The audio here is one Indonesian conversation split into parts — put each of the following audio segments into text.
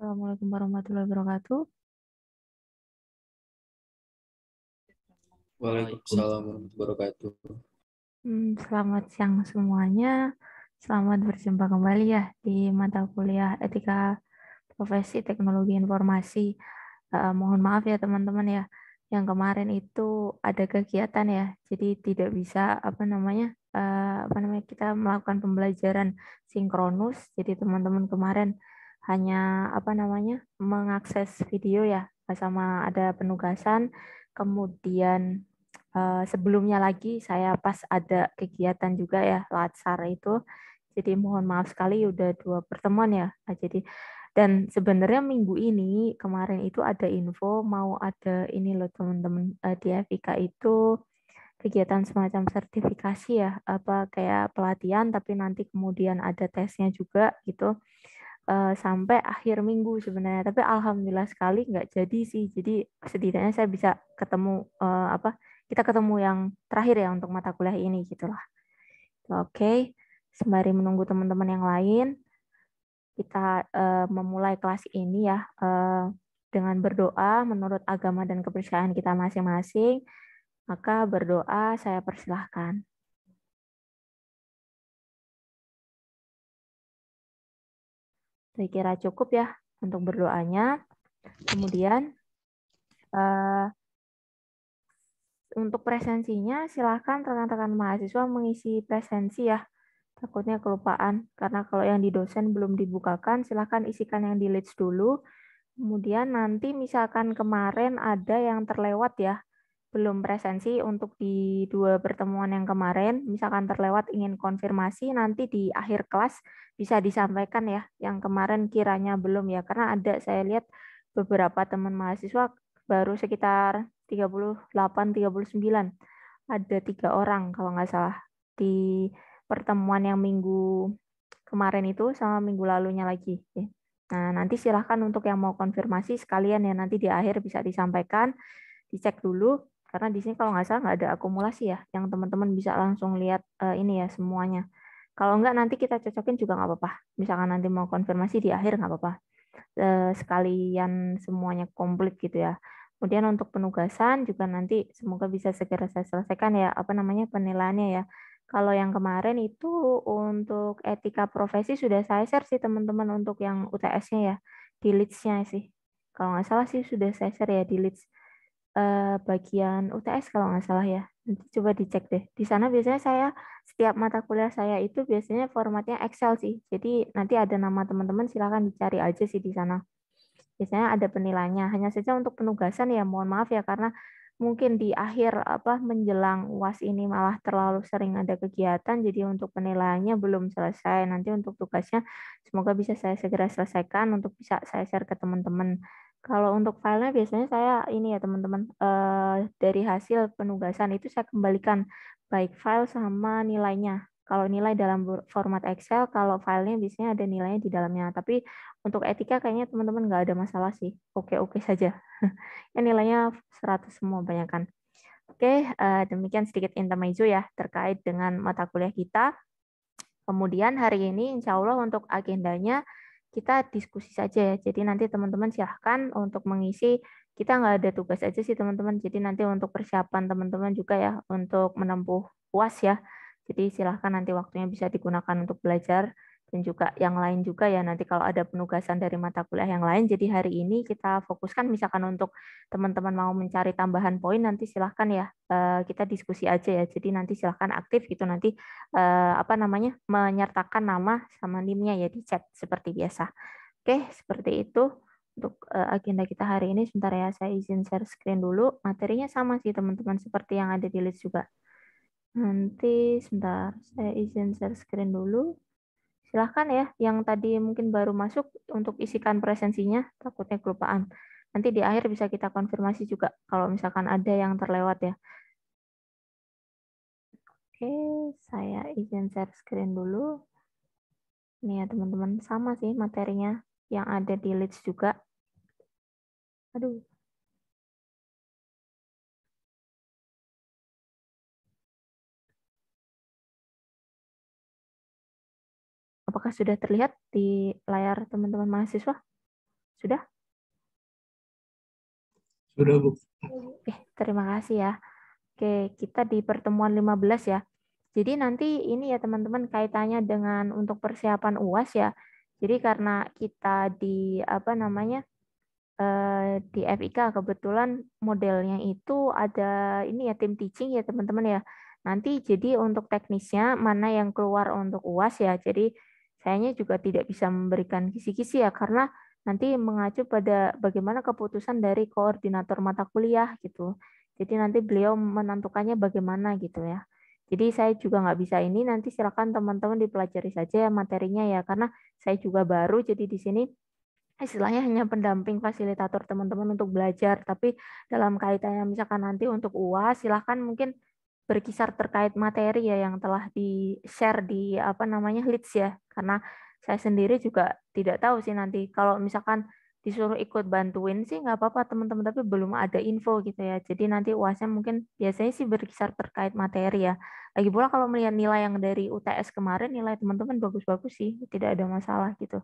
Assalamualaikum warahmatullahi wabarakatuh. Waalaikumsalam warahmatullahi wabarakatuh. Selamat siang semuanya. Selamat berjumpa kembali ya di mata kuliah Etika Profesi Teknologi Informasi. Mohon maaf ya teman-teman ya, yang kemarin itu ada kegiatan ya, jadi tidak bisa kita melakukan pembelajaran sinkronus. Jadi teman-teman kemarin hanya mengakses video ya, sama ada penugasan. Kemudian sebelumnya lagi saya pas ada kegiatan juga ya, Latsar itu. Jadi mohon maaf sekali udah dua pertemuan ya. Jadi dan sebenarnya minggu ini kemarin itu ada info mau ada ini loh teman-teman, di FIK itu kegiatan semacam sertifikasi ya, apa kayak pelatihan tapi nanti kemudian ada tesnya juga gitu, sampai akhir minggu sebenarnya. Tapi alhamdulillah sekali nggak jadi sih. Jadi setidaknya saya bisa ketemu, kita ketemu yang terakhir ya untuk mata kuliah ini gitulah. Oke, sembari menunggu teman-teman yang lain, kita memulai kelas ini ya, dengan berdoa menurut agama dan kepercayaan kita masing-masing. Maka berdoa saya persilahkan. Saya kira cukup ya untuk berdoanya. Kemudian eh, untuk presensinya silahkan rekan-rekan mahasiswa mengisi presensi ya. Takutnya kelupaan, karena kalau yang di dosen belum dibukakan, silahkan isikan yang di leads dulu. Kemudian nanti misalkan kemarin ada yang terlewat ya, belum presensi untuk di dua pertemuan yang kemarin, misalkan terlewat ingin konfirmasi, nanti di akhir kelas bisa disampaikan ya, yang kemarin kiranya belum ya, karena ada saya lihat beberapa teman mahasiswa baru sekitar 38-39, ada 3 orang kalau nggak salah di pertemuan yang minggu kemarin itu sama minggu lalunya lagi. Nah, nanti silahkan untuk yang mau konfirmasi sekalian ya, nanti di akhir bisa disampaikan, dicek dulu, karena di sini kalau nggak salah nggak ada akumulasi ya, yang teman-teman bisa langsung lihat ini ya semuanya. Kalau nggak nanti kita cocokin juga nggak apa-apa. Misalkan nanti mau konfirmasi di akhir nggak apa-apa. Sekalian semuanya komplit gitu ya. Kemudian untuk penugasan juga nanti semoga bisa segera saya selesaikan ya, penilaiannya ya. Kalau yang kemarin itu untuk etika profesi sudah saya share sih teman-teman untuk yang UTS-nya ya, di leads-nya sih. Kalau nggak salah sih sudah saya share ya di leads, bagian UTS kalau nggak salah ya. Nanti coba dicek deh. Di sana biasanya saya setiap mata kuliah saya itu biasanya formatnya Excel sih. Jadi nanti ada nama teman-teman silakan dicari aja sih di sana. Biasanya ada penilaiannya. Hanya saja untuk penugasan ya mohon maaf ya, karena mungkin di akhir menjelang UAS ini malah terlalu sering ada kegiatan, jadi untuk penilaiannya belum selesai. Nanti untuk tugasnya semoga bisa saya segera selesaikan untuk bisa saya share ke teman-teman. Kalau untuk filenya biasanya saya ini ya teman-teman, dari hasil penugasan itu saya kembalikan baik file sama nilainya. Kalau nilai dalam format Excel, kalau filenya biasanya ada nilainya di dalamnya. Tapi untuk etika kayaknya teman-teman nggak ada masalah sih. Oke-oke saja. Ya, nilainya 100 semua banyak kan. Oke, demikian sedikit intermezzo ya terkait dengan mata kuliah kita. Kemudian hari ini insya Allah untuk agendanya kita diskusi saja ya. Jadi nanti teman-teman silahkan untuk mengisi. Kita nggak ada tugas aja sih teman-teman. Jadi nanti untuk persiapan teman-teman juga ya untuk menempuh UAS ya. Jadi silahkan nanti waktunya bisa digunakan untuk belajar dan juga yang lain juga ya, nanti kalau ada penugasan dari mata kuliah yang lain. Jadi hari ini kita fokuskan misalkan untuk teman-teman mau mencari tambahan poin nanti silahkan ya, kita diskusi aja ya. Jadi nanti silahkan aktif gitu nanti, menyertakan nama sama NIM-nya ya di chat seperti biasa. Oke, seperti itu untuk agenda kita hari ini. Sebentar ya, saya izin share screen dulu. Materinya sama sih teman-teman seperti yang ada di list juga. Nanti sebentar, saya izin share screen dulu. Silahkan ya, yang tadi mungkin baru masuk untuk isikan presensinya, takutnya kelupaan. Nanti di akhir bisa kita konfirmasi juga kalau misalkan ada yang terlewat ya. Oke, saya izin share screen dulu. Ini ya teman-teman, sama sih materinya yang ada di leads juga. Aduh, apakah sudah terlihat di layar teman-teman mahasiswa? Sudah? Sudah, Bu. Oke, terima kasih ya. Oke, kita di pertemuan 15 ya. Jadi nanti ini ya teman-teman kaitannya dengan untuk persiapan UAS ya. Jadi karena kita di apa namanya di FIK kebetulan modelnya itu ada ini ya tim teaching ya teman-teman ya. Nanti jadi untuk teknisnya mana yang keluar untuk UAS ya. Jadi sayanya juga tidak bisa memberikan kisi-kisi ya karena nanti mengacu pada bagaimana keputusan dari koordinator mata kuliah gitu. Jadi nanti beliau menentukannya bagaimana gitu ya. Jadi saya juga nggak bisa ini, nanti silakan teman-teman dipelajari saja ya materinya ya, karena saya juga baru, jadi di sini istilahnya hanya pendamping fasilitator teman-teman untuk belajar, tapi dalam kaitannya misalkan nanti untuk UAS, silahkan mungkin berkisar terkait materi ya yang telah di-share di apa namanya leads ya, karena saya sendiri juga tidak tahu sih nanti kalau misalkan disuruh ikut bantuin sih nggak apa-apa teman-teman, tapi belum ada info gitu ya. Jadi nanti UASnya mungkin biasanya sih berkisar terkait materi ya. Lagi pula kalau melihat nilai yang dari UTS kemarin, nilai teman-teman bagus-bagus sih, tidak ada masalah gitu.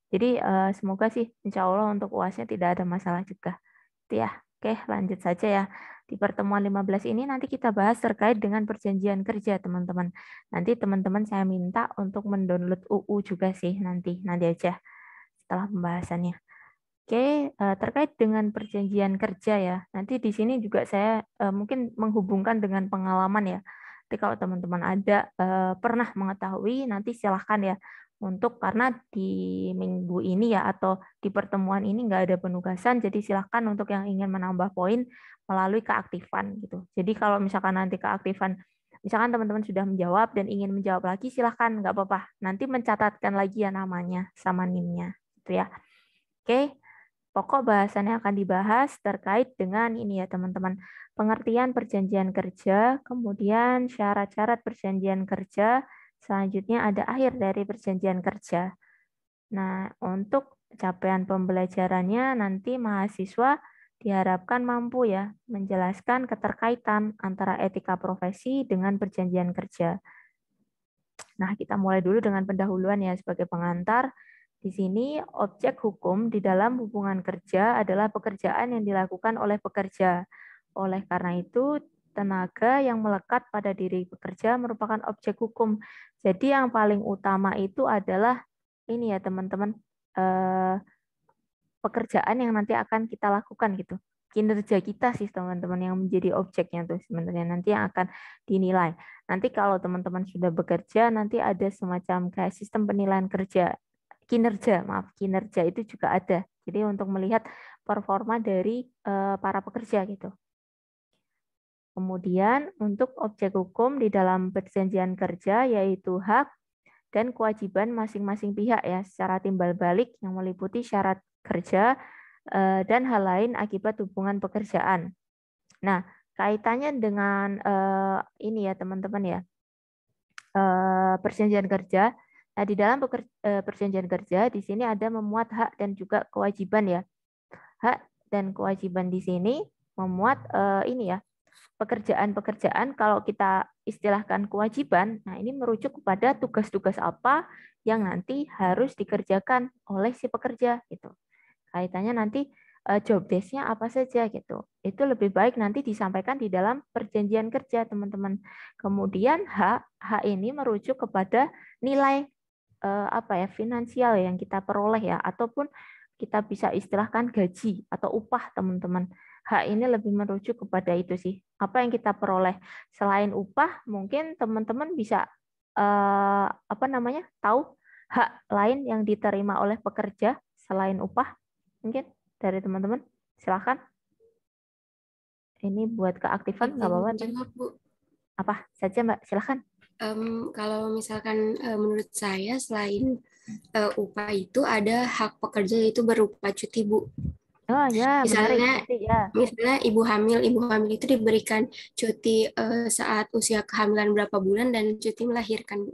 Jadi semoga sih insya Allah untuk UASnya tidak ada masalah juga. Itu ya. Oke, lanjut saja ya. Di pertemuan 15 ini nanti kita bahas terkait dengan perjanjian kerja, teman-teman. Nanti teman-teman saya minta untuk mendownload UU juga sih nanti aja setelah pembahasannya. Oke, terkait dengan perjanjian kerja ya. Nanti di sini juga saya mungkin menghubungkan dengan pengalaman ya. Jadi kalau teman-teman ada pernah mengetahui, nanti silahkan ya. Untuk karena di minggu ini ya atau di pertemuan ini nggak ada penugasan, jadi silahkan untuk yang ingin menambah poin melalui keaktifan gitu. Jadi kalau misalkan nanti keaktifan, misalkan teman-teman sudah menjawab dan ingin menjawab lagi, silahkan nggak apa-apa. Nanti mencatatkan lagi ya namanya sama NIM-nya, gitu ya. Oke. Pokok bahasan yang akan dibahas terkait dengan ini ya teman-teman. Pengertian perjanjian kerja, kemudian syarat-syarat perjanjian kerja, selanjutnya ada akhir dari perjanjian kerja. Nah, untuk capaian pembelajarannya nanti mahasiswa diharapkan mampu ya menjelaskan keterkaitan antara etika profesi dengan perjanjian kerja. Nah, kita mulai dulu dengan pendahuluan ya sebagai pengantar. Di sini objek hukum di dalam hubungan kerja adalah pekerjaan yang dilakukan oleh pekerja. Oleh karena itu, tenaga yang melekat pada diri pekerja merupakan objek hukum. Jadi yang paling utama itu adalah ini ya teman-teman, pekerjaan yang nanti akan kita lakukan gitu. Kinerja kita sih teman-teman yang menjadi objeknya tuh sebenarnya nanti yang akan dinilai. Nanti kalau teman-teman sudah bekerja nanti ada semacam kayak sistem penilaian kerja, kinerja itu juga ada. Jadi untuk melihat performa dari para pekerja gitu. Kemudian untuk objek hukum di dalam perjanjian kerja yaitu hak dan kewajiban masing-masing pihak ya secara timbal balik yang meliputi syarat kerja dan hal lain akibat hubungan pekerjaan. Nah, kaitannya dengan ini ya teman-teman ya, perjanjian kerja. Nah, di dalam perjanjian kerja di sini ada memuat hak dan juga kewajiban ya. Hak dan kewajiban di sini memuat ini ya, pekerjaan-pekerjaan kalau kita istilahkan kewajiban, nah ini merujuk kepada tugas-tugas apa yang nanti harus dikerjakan oleh si pekerja gitu. Kaitannya nanti job desk-nya apa saja gitu. Itu lebih baik nanti disampaikan di dalam perjanjian kerja, teman-teman. Kemudian hak ini merujuk kepada nilai apa ya finansial yang kita peroleh ya ataupun kita bisa istilahkan gaji atau upah, teman-teman. Hak ini lebih merujuk kepada itu sih. Apa yang kita peroleh selain upah, mungkin teman-teman bisa apa namanya tahu hak lain yang diterima oleh pekerja selain upah. Mungkin dari teman-teman, silakan. Ini buat keaktifan nggak apa-apa. Jawab, Bu. Apa saja Mbak, silakan. Kalau misalkan menurut saya selain upah itu ada hak pekerja yaitu berupa cuti, Bu. Oh ya, menarik. Misalnya, Nanti ya. ibu hamil itu diberikan cuti saat usia kehamilan berapa bulan dan cuti melahirkan, Bu.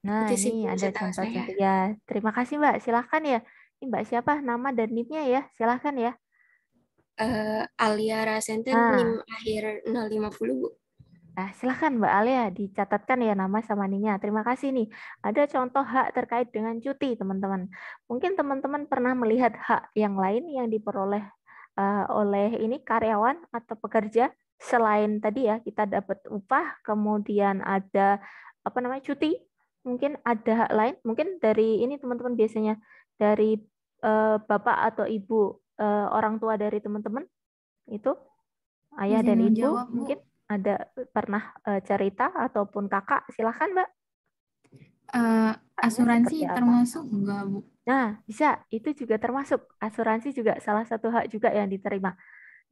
Nah, Itu sih, ini Bu, ada setahu saya. contoh-contoh ya. Terima kasih Mbak, silakan ya. Ini Mbak siapa? Nama dan NIM-nya ya, silakan ya. Alia Rasenten, Nah, NIM akhir 050, Bu. Nah, silahkan Mbak Alia dicatatkan ya nama sama NIM-nya. Terima kasih nih. Ada contoh hak terkait dengan cuti, teman-teman. Mungkin teman-teman pernah melihat hak yang lain yang diperoleh oleh ini karyawan atau pekerja selain tadi ya kita dapat upah, kemudian ada apa namanya cuti. Mungkin ada hak lain. Mungkin dari ini teman-teman biasanya dari bapak atau ibu orang tua dari teman-teman itu ayah dan Izin ibu menjawab, Bu. mungkin ada pernah cerita ataupun kakak, silahkan Mbak. Asuransi Seperti apa? termasuk enggak, Bu? Nah, bisa. Itu juga termasuk. Asuransi juga salah satu hak juga yang diterima.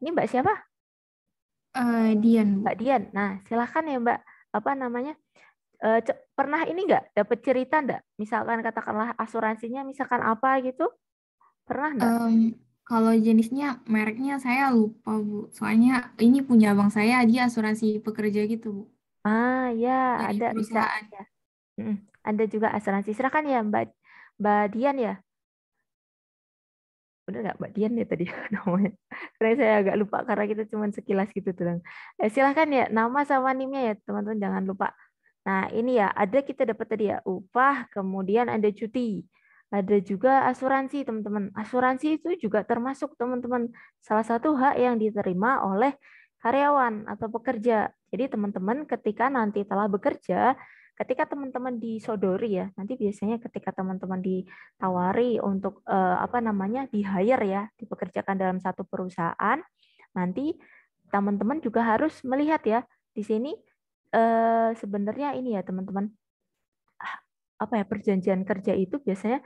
Ini Mbak siapa? Dian, Bu. Mbak Dian. Nah, silahkan ya Mbak. Apa namanya? Pernah ini nggak dapat cerita nggak? Misalkan katakanlah asuransinya misalkan apa gitu? Pernah nggak? Kalau jenisnya, mereknya saya lupa, Bu. Soalnya ini punya abang saya, dia asuransi pekerja gitu, Bu. Ah, ya, Dari ada bisa. perusahaan. Ya. Ada juga asuransi. Silakan ya Mbak Dian ya. Bener nggak Mbak Dian ya tadi namanya? Karena saya agak lupa karena kita cuma sekilas gitu tuh. Silahkan ya nama sama NIM-nya ya teman-teman jangan lupa. Nah ini ya ada kita dapat tadi ya upah, kemudian ada cuti, ada juga asuransi teman-teman. Asuransi itu juga termasuk teman-teman salah satu hak yang diterima oleh karyawan atau pekerja. Jadi teman-teman ketika nanti telah bekerja, ketika teman-teman disodori ya, nanti biasanya ketika teman-teman ditawari untuk apa namanya di hire ya, dipekerjakan dalam satu perusahaan, nanti teman-teman juga harus melihat ya di sini sebenarnya ini ya teman-teman apa ya perjanjian kerja itu biasanya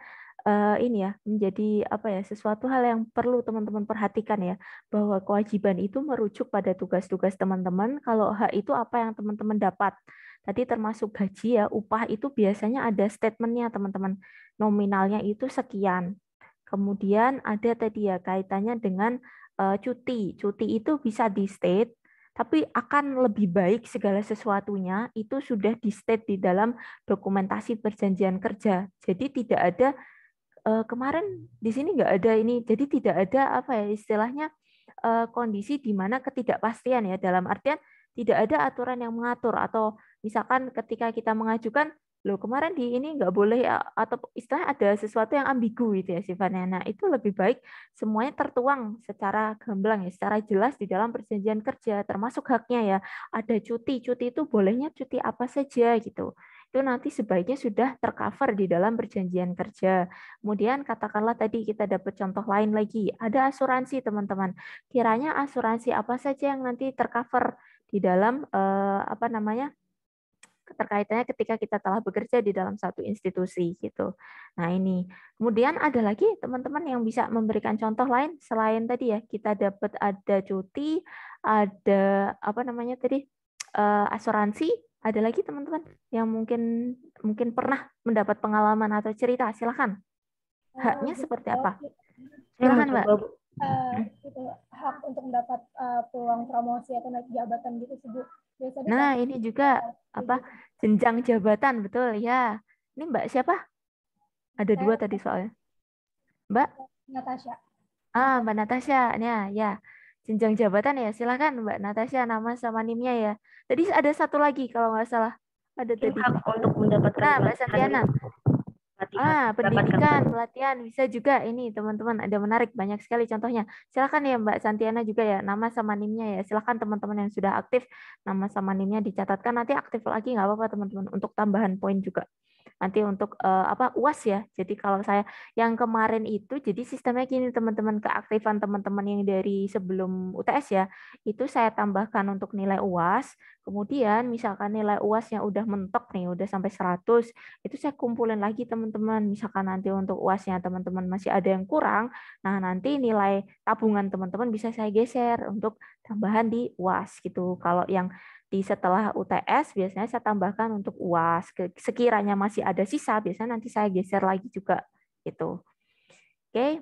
ini ya menjadi apa ya sesuatu hal yang perlu teman-teman perhatikan ya bahwa kewajiban itu merujuk pada tugas-tugas teman-teman. Kalau hak itu apa yang teman-teman dapat. Tadi termasuk gaji ya, upah itu biasanya ada statementnya teman-teman. Nominalnya itu sekian. Kemudian ada tadi ya kaitannya dengan cuti. Cuti itu bisa di state tapi akan lebih baik segala sesuatunya itu sudah di state di dalam dokumentasi perjanjian kerja. Jadi tidak ada kemarin di sini nggak ada ini, jadi tidak ada apa ya istilahnya kondisi di mana ketidakpastian ya dalam artian tidak ada aturan yang mengatur atau misalkan ketika kita mengajukan loh kemarin di ini nggak boleh atau istilah ada sesuatu yang ambigu gitu ya sifatnya. Nah itu lebih baik semuanya tertuang secara gamblang ya, secara jelas di dalam perjanjian kerja termasuk haknya ya. Ada cuti, cuti itu bolehnya cuti apa saja gitu. Itu nanti sebaiknya sudah tercover di dalam perjanjian kerja. Kemudian katakanlah tadi kita dapat contoh lain lagi, ada asuransi teman-teman. Kiranya asuransi apa saja yang nanti tercover di dalam apa namanya keterkaitannya ketika kita telah bekerja di dalam satu institusi gitu. Nah ini, kemudian ada lagi teman-teman yang bisa memberikan contoh lain selain tadi ya kita dapat ada cuti, ada apa namanya tadi asuransi, ada lagi teman-teman yang mungkin pernah mendapat pengalaman atau cerita, silakan. Haknya seperti apa? Silakan Mbak. Itu hak untuk mendapat peluang promosi atau naik jabatan gitu sih Bu. Biasanya Nah, ini juga apa jenjang jabatan, betul ya. Ini Mbak siapa? Ada dua tadi soalnya. Mbak? Natasha. Mbak Natasha. Ya. Jenjang jabatan ya. Silakan Mbak Natasha nama sama NIM-nya ya. Tadi ada satu lagi kalau nggak salah. Ada tadi. Untuk mendapatkan Nah, Mbak Santiana. pelatihan. Pendidikan, pelatihan bisa juga ini teman-teman ada menarik banyak sekali contohnya. Silakan ya Mbak Santiana juga ya nama sama NIM-nya ya. Silakan teman-teman yang sudah aktif nama sama NIM-nya dicatatkan nanti aktif lagi nggak apa-apa teman-teman untuk tambahan poin juga. Nanti untuk apa UAS ya. Jadi kalau saya yang kemarin itu jadi sistemnya gini teman-teman keaktifan teman-teman yang dari sebelum UTS ya itu saya tambahkan untuk nilai UAS. Kemudian misalkan nilai UAS-nya udah mentok nih udah sampai 100 itu saya kumpulin lagi teman-teman. Misalkan nanti untuk UAS-nya teman-teman masih ada yang kurang, nah nanti nilai tabungan teman-teman bisa saya geser untuk tambahan di UAS gitu. Kalau yang di setelah UTS biasanya saya tambahkan untuk UAS. Sekiranya masih ada sisa, biasanya nanti saya geser lagi juga gitu. Oke.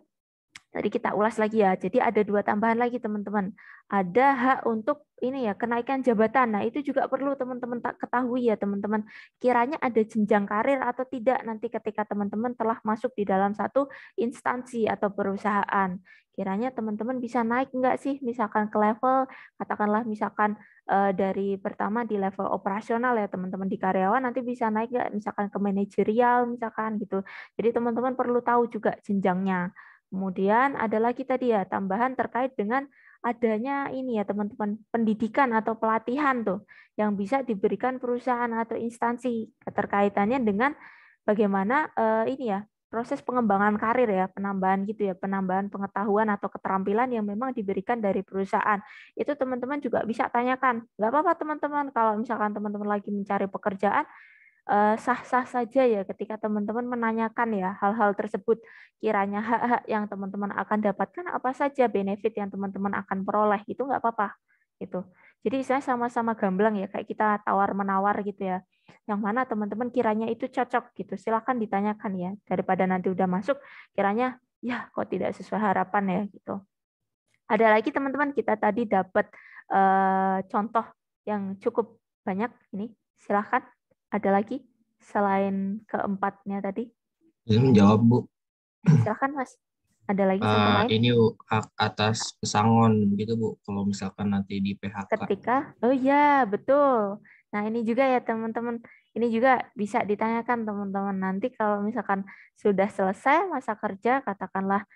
Tadi kita ulas lagi ya. Jadi ada 2 tambahan lagi teman-teman. Ada hak untuk ini ya, kenaikan jabatan. Nah, itu juga perlu teman-teman ketahui ya teman-teman. Kiranya ada jenjang karir atau tidak nanti ketika teman-teman telah masuk di dalam satu instansi atau perusahaan. Kiranya teman-teman bisa naik enggak sih misalkan ke level, katakanlah misalkan dari pertama di level operasional ya teman-teman di karyawan, nanti bisa naik enggak misalkan ke manajerial misalkan gitu. Jadi teman-teman perlu tahu juga jenjangnya. Kemudian ada lagi tadi ya tambahan terkait dengan adanya ini ya teman-teman pendidikan atau pelatihan tuh yang bisa diberikan perusahaan atau instansi keterkaitannya dengan bagaimana ini ya proses pengembangan karir ya, penambahan gitu ya, penambahan pengetahuan atau keterampilan yang memang diberikan dari perusahaan. Itu teman-teman juga bisa tanyakan. Nggak apa-apa teman-teman kalau misalkan teman-teman lagi mencari pekerjaan, sah-sah saja ya ketika teman-teman menanyakan ya hal-hal tersebut. Kiranya hak-hak yang teman-teman akan dapatkan apa saja, benefit yang teman-teman akan peroleh, itu nggak apa-apa. Gitu. Jadi saya sama-sama gamblang ya, kayak kita tawar-menawar gitu ya. Yang mana teman-teman kiranya itu cocok gitu. Silakan ditanyakan ya. Daripada nanti udah masuk, kiranya ya kok tidak sesuai harapan ya gitu. Ada lagi teman-teman, kita tadi dapat contoh yang cukup banyak ini. Silakan. Ada lagi selain keempatnya tadi? Ini menjawab, Bu. Silakan Mas. Ada lagi contoh lain? Ini hak atas pesangon gitu, Bu. Kalau misalkan nanti di PHK. Ketika, oh ya betul. Nah ini juga ya teman-teman. Ini juga bisa ditanyakan teman-teman. Nanti kalau misalkan sudah selesai masa kerja, katakanlah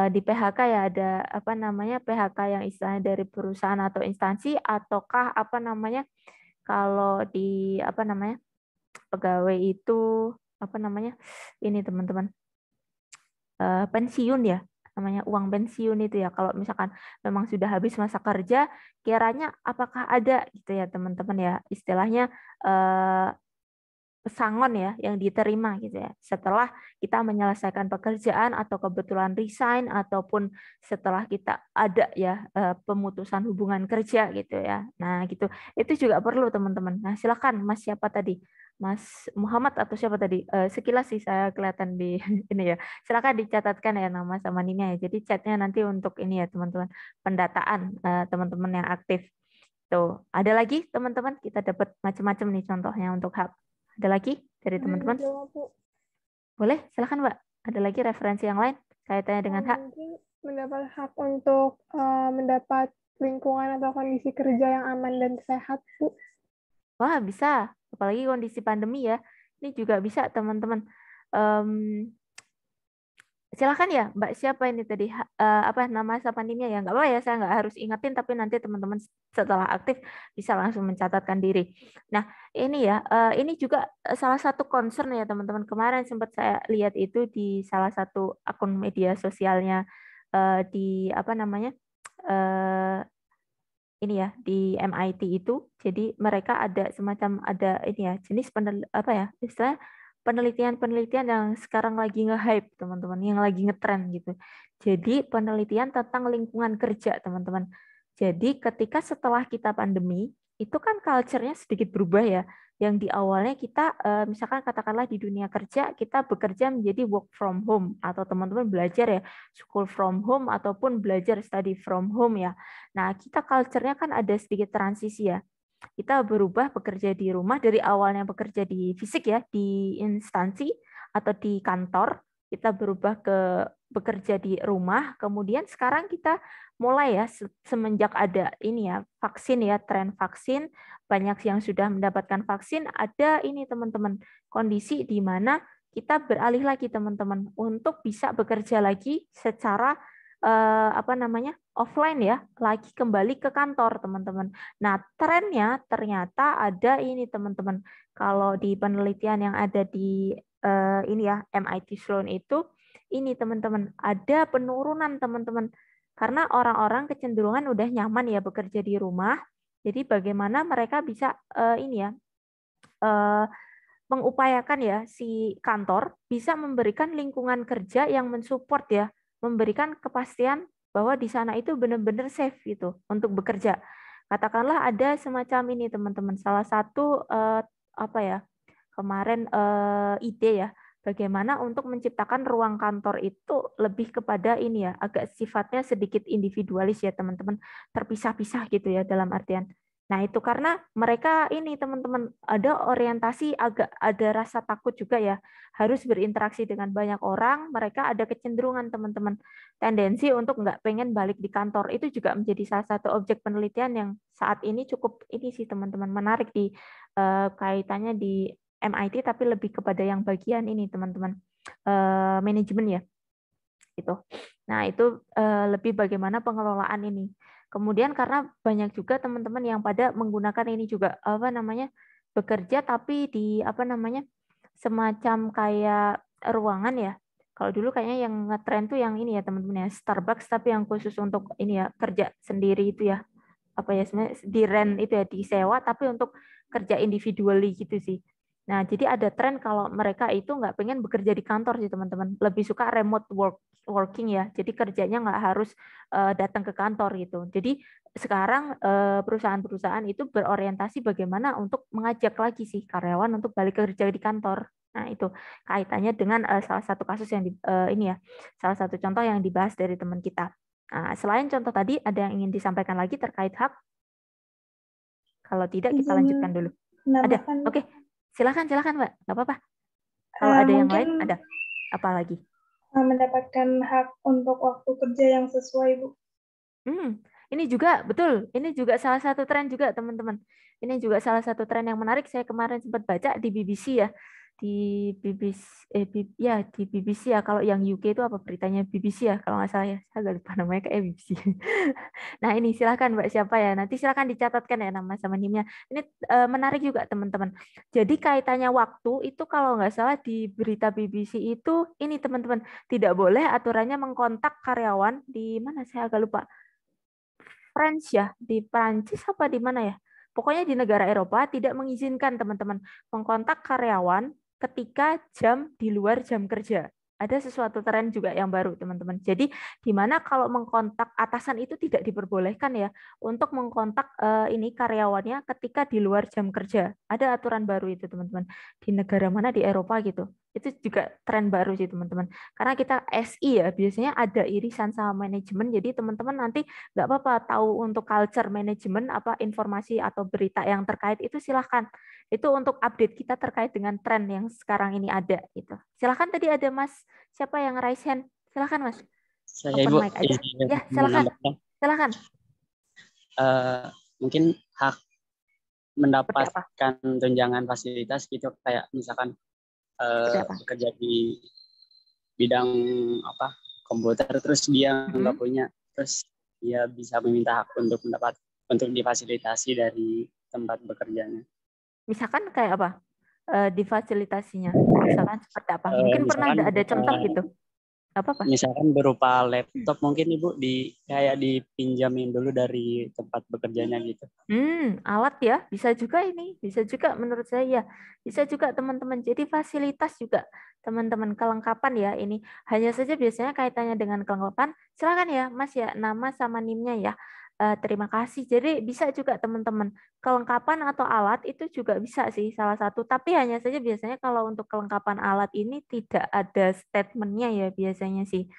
di PHK ya ada apa namanya PHK yang istilahnya dari perusahaan atau instansi, ataukah apa namanya kalau di apa namanya pegawai itu apa namanya ini teman-teman pensiun ya, namanya uang pensiun itu ya, kalau misalkan memang sudah habis masa kerja, kiranya apakah ada gitu ya teman-teman ya istilahnya pesangon ya yang diterima gitu ya setelah kita menyelesaikan pekerjaan atau kebetulan resign ataupun setelah kita ada ya pemutusan hubungan kerja gitu ya. Nah gitu itu juga perlu teman-teman. Nah silakan Mas siapa tadi, Mas Muhammad atau siapa tadi, sekilas sih saya kelihatan di ini ya, silakan dicatatkan ya nama sama nimnya ya, jadi chatnya nanti untuk ini ya teman-teman pendataan teman-teman yang aktif. Tuh ada lagi teman-teman, kita dapat macam-macam nih contohnya untuk hub. Ada lagi dari teman-teman? Boleh, silakan Mbak. Ada lagi referensi yang lain kaitannya dengan hak? Mungkin mendapat hak untuk mendapat lingkungan atau kondisi kerja yang aman dan sehat, Bu. Wah, bisa. Apalagi kondisi pandemi ya. Ini juga bisa, teman-teman. Silakan ya, Mbak. Siapa ini tadi? Apa nama sapandimnya ya? Nggak apa-apa ya, saya nggak harus ingetin, tapi nanti teman-teman setelah aktif bisa langsung mencatatkan diri. Nah, ini ya, ini juga salah satu concern ya teman-teman. Kemarin sempat saya lihat itu di salah satu akun media sosialnya di apa namanya? Ini ya di MIT itu. Jadi mereka ada semacam ada ini ya jenis apa ya istilah penelitian-penelitian yang sekarang lagi nge-hype teman-teman, yang lagi ngetren gitu. Jadi penelitian tentang lingkungan kerja teman-teman. Jadi ketika setelah kita pandemi itu kan culture-nya sedikit berubah ya. Yang di awalnya kita misalkan katakanlah di dunia kerja kita bekerja menjadi work from home atau teman-teman belajar ya school from home ataupun belajar study from home ya. Nah, kita culture-nya kan ada sedikit transisi ya. Kita berubah bekerja di rumah dari awalnya bekerja di fisik ya, di instansi atau di kantor, kita berubah ke bekerja di rumah, kemudian sekarang kita mulai ya semenjak ada ini ya vaksin ya, tren vaksin, banyak yang sudah mendapatkan vaksin, ada ini teman-teman kondisi di mana kita beralih lagi teman-teman untuk bisa bekerja lagi secara apa namanya offline ya, lagi kembali ke kantor teman-teman. Nah trennya ternyata ada ini teman-teman. Kalau di penelitian yang ada di ini ya MIT Sloan itu, ini teman-teman ada penurunan teman-teman karena orang-orang kecenderungan udah nyaman ya bekerja di rumah. Jadi bagaimana mereka bisa ini ya mengupayakan ya si kantor bisa memberikan lingkungan kerja yang mensupport ya, memberikan kepastian bahwa di sana itu benar-benar safe gitu untuk bekerja. Katakanlah ada semacam ini teman-teman, salah satu apa ya kemarin ide ya bagaimana untuk menciptakan ruang kantor itu lebih kepada ini ya, agak sifatnya sedikit individualis ya teman-teman, terpisah-pisah gitu ya dalam artian. Nah, itu karena mereka ini teman-teman ada orientasi, agak ada rasa takut juga ya, harus berinteraksi dengan banyak orang, mereka ada kecenderungan teman-teman, tendensi untuk nggak pengen balik di kantor. Itu juga menjadi salah satu objek penelitian yang saat ini cukup ini sih teman-teman, menarik di kaitannya di MIT, tapi lebih kepada yang bagian ini teman-teman, manajemen ya. Gitu. Nah, itu lebih bagaimana pengelolaan ini. Kemudian karena banyak juga teman-teman yang pada menggunakan ini juga apa namanya bekerja tapi di apa namanya semacam kayak ruangan ya. Kalau dulu kayaknya yang ngetren tuh yang ini ya teman-teman ya, Starbucks tapi yang khusus untuk ini ya kerja sendiri itu ya. Apa ya sebenarnya di rent itu ya disewa tapi untuk kerja individually gitu sih. Nah, jadi ada tren kalau mereka itu nggak pengen bekerja di kantor sih teman-teman, lebih suka remote working ya. Jadi kerjanya nggak harus datang ke kantor gitu. Jadi sekarang perusahaan-perusahaan itu berorientasi bagaimana untuk mengajak lagi sih karyawan untuk balik kerja di kantor. Nah, itu kaitannya dengan salah satu kasus yang ini ya, salah satu contoh yang dibahas dari teman kita. Nah, selain contoh tadi, ada yang ingin disampaikan lagi terkait hak? Kalau tidak, kita lanjutkan dulu. Ada? Oke. Silakan Mbak. Nggak apa-apa. Kalau ada yang lain, ada. Apa lagi? Mendapatkan hak untuk waktu kerja yang sesuai, Bu. Ini juga, betul. Ini juga salah satu tren juga, teman-teman. Ini juga salah satu tren yang menarik. Saya kemarin sempat baca di BBC ya. Di BBC ya. Kalau yang UK itu apa beritanya BBC ya? Kalau nggak salah ya. Saya agak lupa namanya kayak BBC. Nah, ini silakan Mbak siapa ya? Nanti silakan dicatatkan ya nama sama NIM-nya. Ini menarik juga teman-teman. Jadi kaitannya waktu itu kalau nggak salah di berita BBC itu ini teman-teman tidak boleh aturannya mengkontak karyawan di mana saya agak lupa. French ya, di Prancis apa di mana ya? Pokoknya di negara Eropa tidak mengizinkan teman-teman mengkontak karyawan ketika jam di luar jam kerja. Ada sesuatu tren juga yang baru, teman-teman. Jadi, di mana kalau mengkontak atasan itu tidak diperbolehkan ya untuk mengkontak ini karyawannya ketika di luar jam kerja. Ada aturan baru itu, teman-teman. Di negara mana di Eropa gitu. Itu juga tren baru sih, teman-teman. Karena kita SI ya, biasanya ada irisan sama manajemen. Jadi, teman-teman nanti nggak apa-apa tahu untuk culture management apa informasi atau berita yang terkait itu silahkan. Itu untuk update kita terkait dengan tren yang sekarang ini ada gitu. Silahkan tadi ada Mas siapa yang raise hand? Silahkan Mas. Saya Open Ibu. mic aja. Ya silahkan. Silahkan. Mungkin hak mendapatkan tunjangan fasilitas gitu kayak misalkan bekerja di bidang apa komputer terus dia nggak punya terus dia bisa meminta hak untuk difasilitasi dari tempat bekerjanya. Misalkan kayak apa? Difasilitasinya. Misalkan seperti apa? Mungkin pernah ada contoh gitu. Apa-apa? Misalkan berupa laptop mungkin Ibu kayak dipinjamin dulu dari tempat bekerjanya gitu. Alat ya, bisa juga ini, bisa juga menurut saya ya, bisa juga teman-teman. Jadi fasilitas juga teman-teman kelengkapan ya ini. Hanya saja biasanya kaitannya dengan kelengkapan. Silakan ya Mas ya, nama sama NIM-nya ya. Terima kasih. Jadi bisa juga teman-teman kelengkapan atau alat itu juga bisa sih salah satu. Tapi hanya saja biasanya kalau untuk kelengkapan alat ini tidak ada statementnya ya biasanya sih.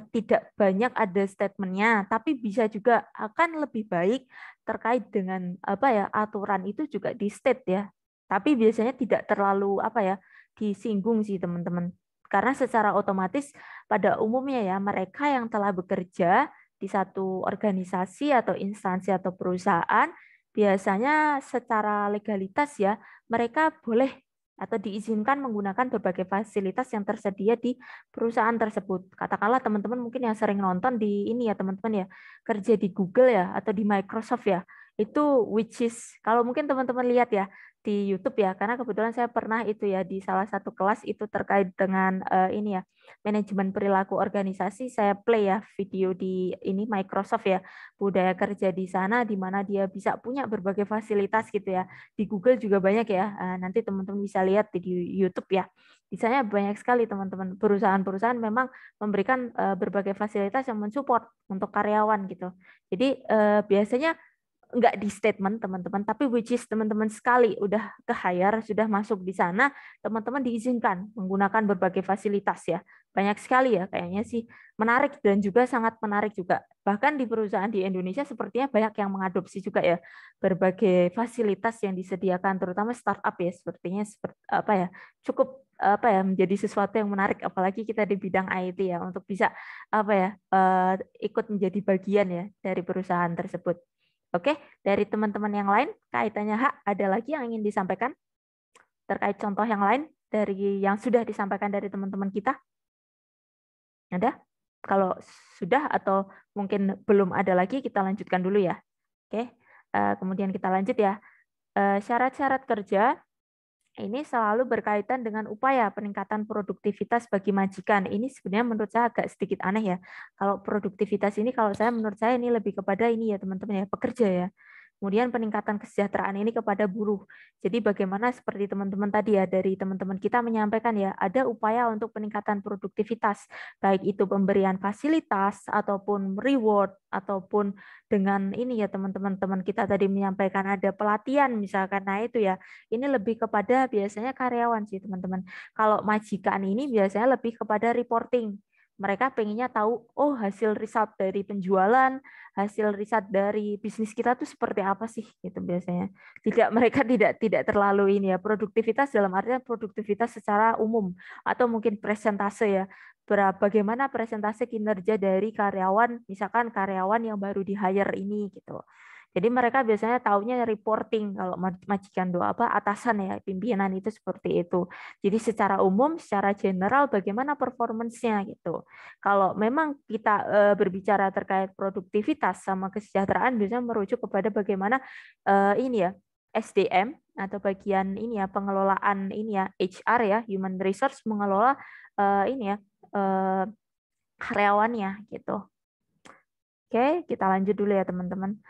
Tidak banyak ada statementnya, tapi bisa juga akan lebih baik terkait dengan apa ya aturan itu juga di state ya. Tapi biasanya tidak terlalu apa ya disinggung sih teman-teman. Karena secara otomatis pada umumnya ya mereka yang telah bekerja di satu organisasi atau instansi atau perusahaan biasanya secara legalitas ya mereka boleh atau diizinkan menggunakan berbagai fasilitas yang tersedia di perusahaan tersebut. Katakanlah teman-teman mungkin yang sering nonton di ini ya teman-teman ya, kerja di Google ya atau di Microsoft ya. Itu which is kalau mungkin teman-teman lihat ya di YouTube ya, karena kebetulan saya pernah itu ya di salah satu kelas itu terkait dengan ini ya, manajemen perilaku organisasi, saya play ya video di ini Microsoft ya, budaya kerja di sana di mana dia bisa punya berbagai fasilitas gitu ya. Di Google juga banyak ya. Nanti teman-teman bisa lihat di YouTube ya. Misalnya banyak sekali teman-teman perusahaan-perusahaan memang memberikan berbagai fasilitas yang mensupport untuk karyawan gitu. Jadi biasanya enggak di statement teman-teman, tapi which is teman-teman sekali udah ke hire, sudah masuk di sana, teman-teman diizinkan menggunakan berbagai fasilitas ya. Banyak sekali ya, kayaknya sih menarik dan juga sangat menarik juga. Bahkan di perusahaan di Indonesia sepertinya banyak yang mengadopsi juga ya berbagai fasilitas yang disediakan, terutama startup ya, sepertinya seperti apa ya, cukup apa ya, menjadi sesuatu yang menarik, apalagi kita di bidang IT ya, untuk bisa apa ya, ikut menjadi bagian ya dari perusahaan tersebut. Oke, dari teman-teman yang lain kaitannya ada lagi yang ingin disampaikan terkait contoh yang lain dari yang sudah disampaikan dari teman-teman kita? Ada? Kalau sudah atau mungkin belum ada lagi, kita lanjutkan dulu ya. Oke, kemudian kita lanjut ya. Syarat-syarat kerja ini selalu berkaitan dengan upaya peningkatan produktivitas bagi majikan. Ini sebenarnya menurut saya agak sedikit aneh ya. Kalau produktivitas ini, kalau saya menurut saya ini lebih kepada ini ya teman-teman ya, pekerja ya. Kemudian peningkatan kesejahteraan ini kepada buruh. Jadi bagaimana seperti teman-teman tadi ya, dari teman-teman kita menyampaikan ya, ada upaya untuk peningkatan produktivitas, baik itu pemberian fasilitas ataupun reward ataupun dengan ini ya teman-teman kita tadi menyampaikan ada pelatihan misalkan. Nah itu ya, ini lebih kepada biasanya karyawan sih teman-teman. Kalau majikan ini biasanya lebih kepada reporting. Mereka pengennya tahu, oh hasil riset dari penjualan, hasil riset dari bisnis kita tuh seperti apa sih gitu biasanya. Mereka tidak terlalu ini ya, produktivitas dalam artian produktivitas secara umum atau mungkin presentase ya. Bagaimana presentase kinerja dari karyawan, misalkan karyawan yang baru di hire ini gitu. Jadi mereka biasanya taunya reporting kalau majikan atasan ya, pimpinan itu seperti itu. Jadi secara umum, secara general bagaimana performance-nya gitu. Kalau memang kita berbicara terkait produktivitas sama kesejahteraan, biasanya merujuk kepada bagaimana ini ya, SDM atau bagian ini ya, pengelolaan ini ya, HR ya, human resource mengelola ini ya, karyawannya gitu. Oke, kita lanjut dulu ya teman-teman.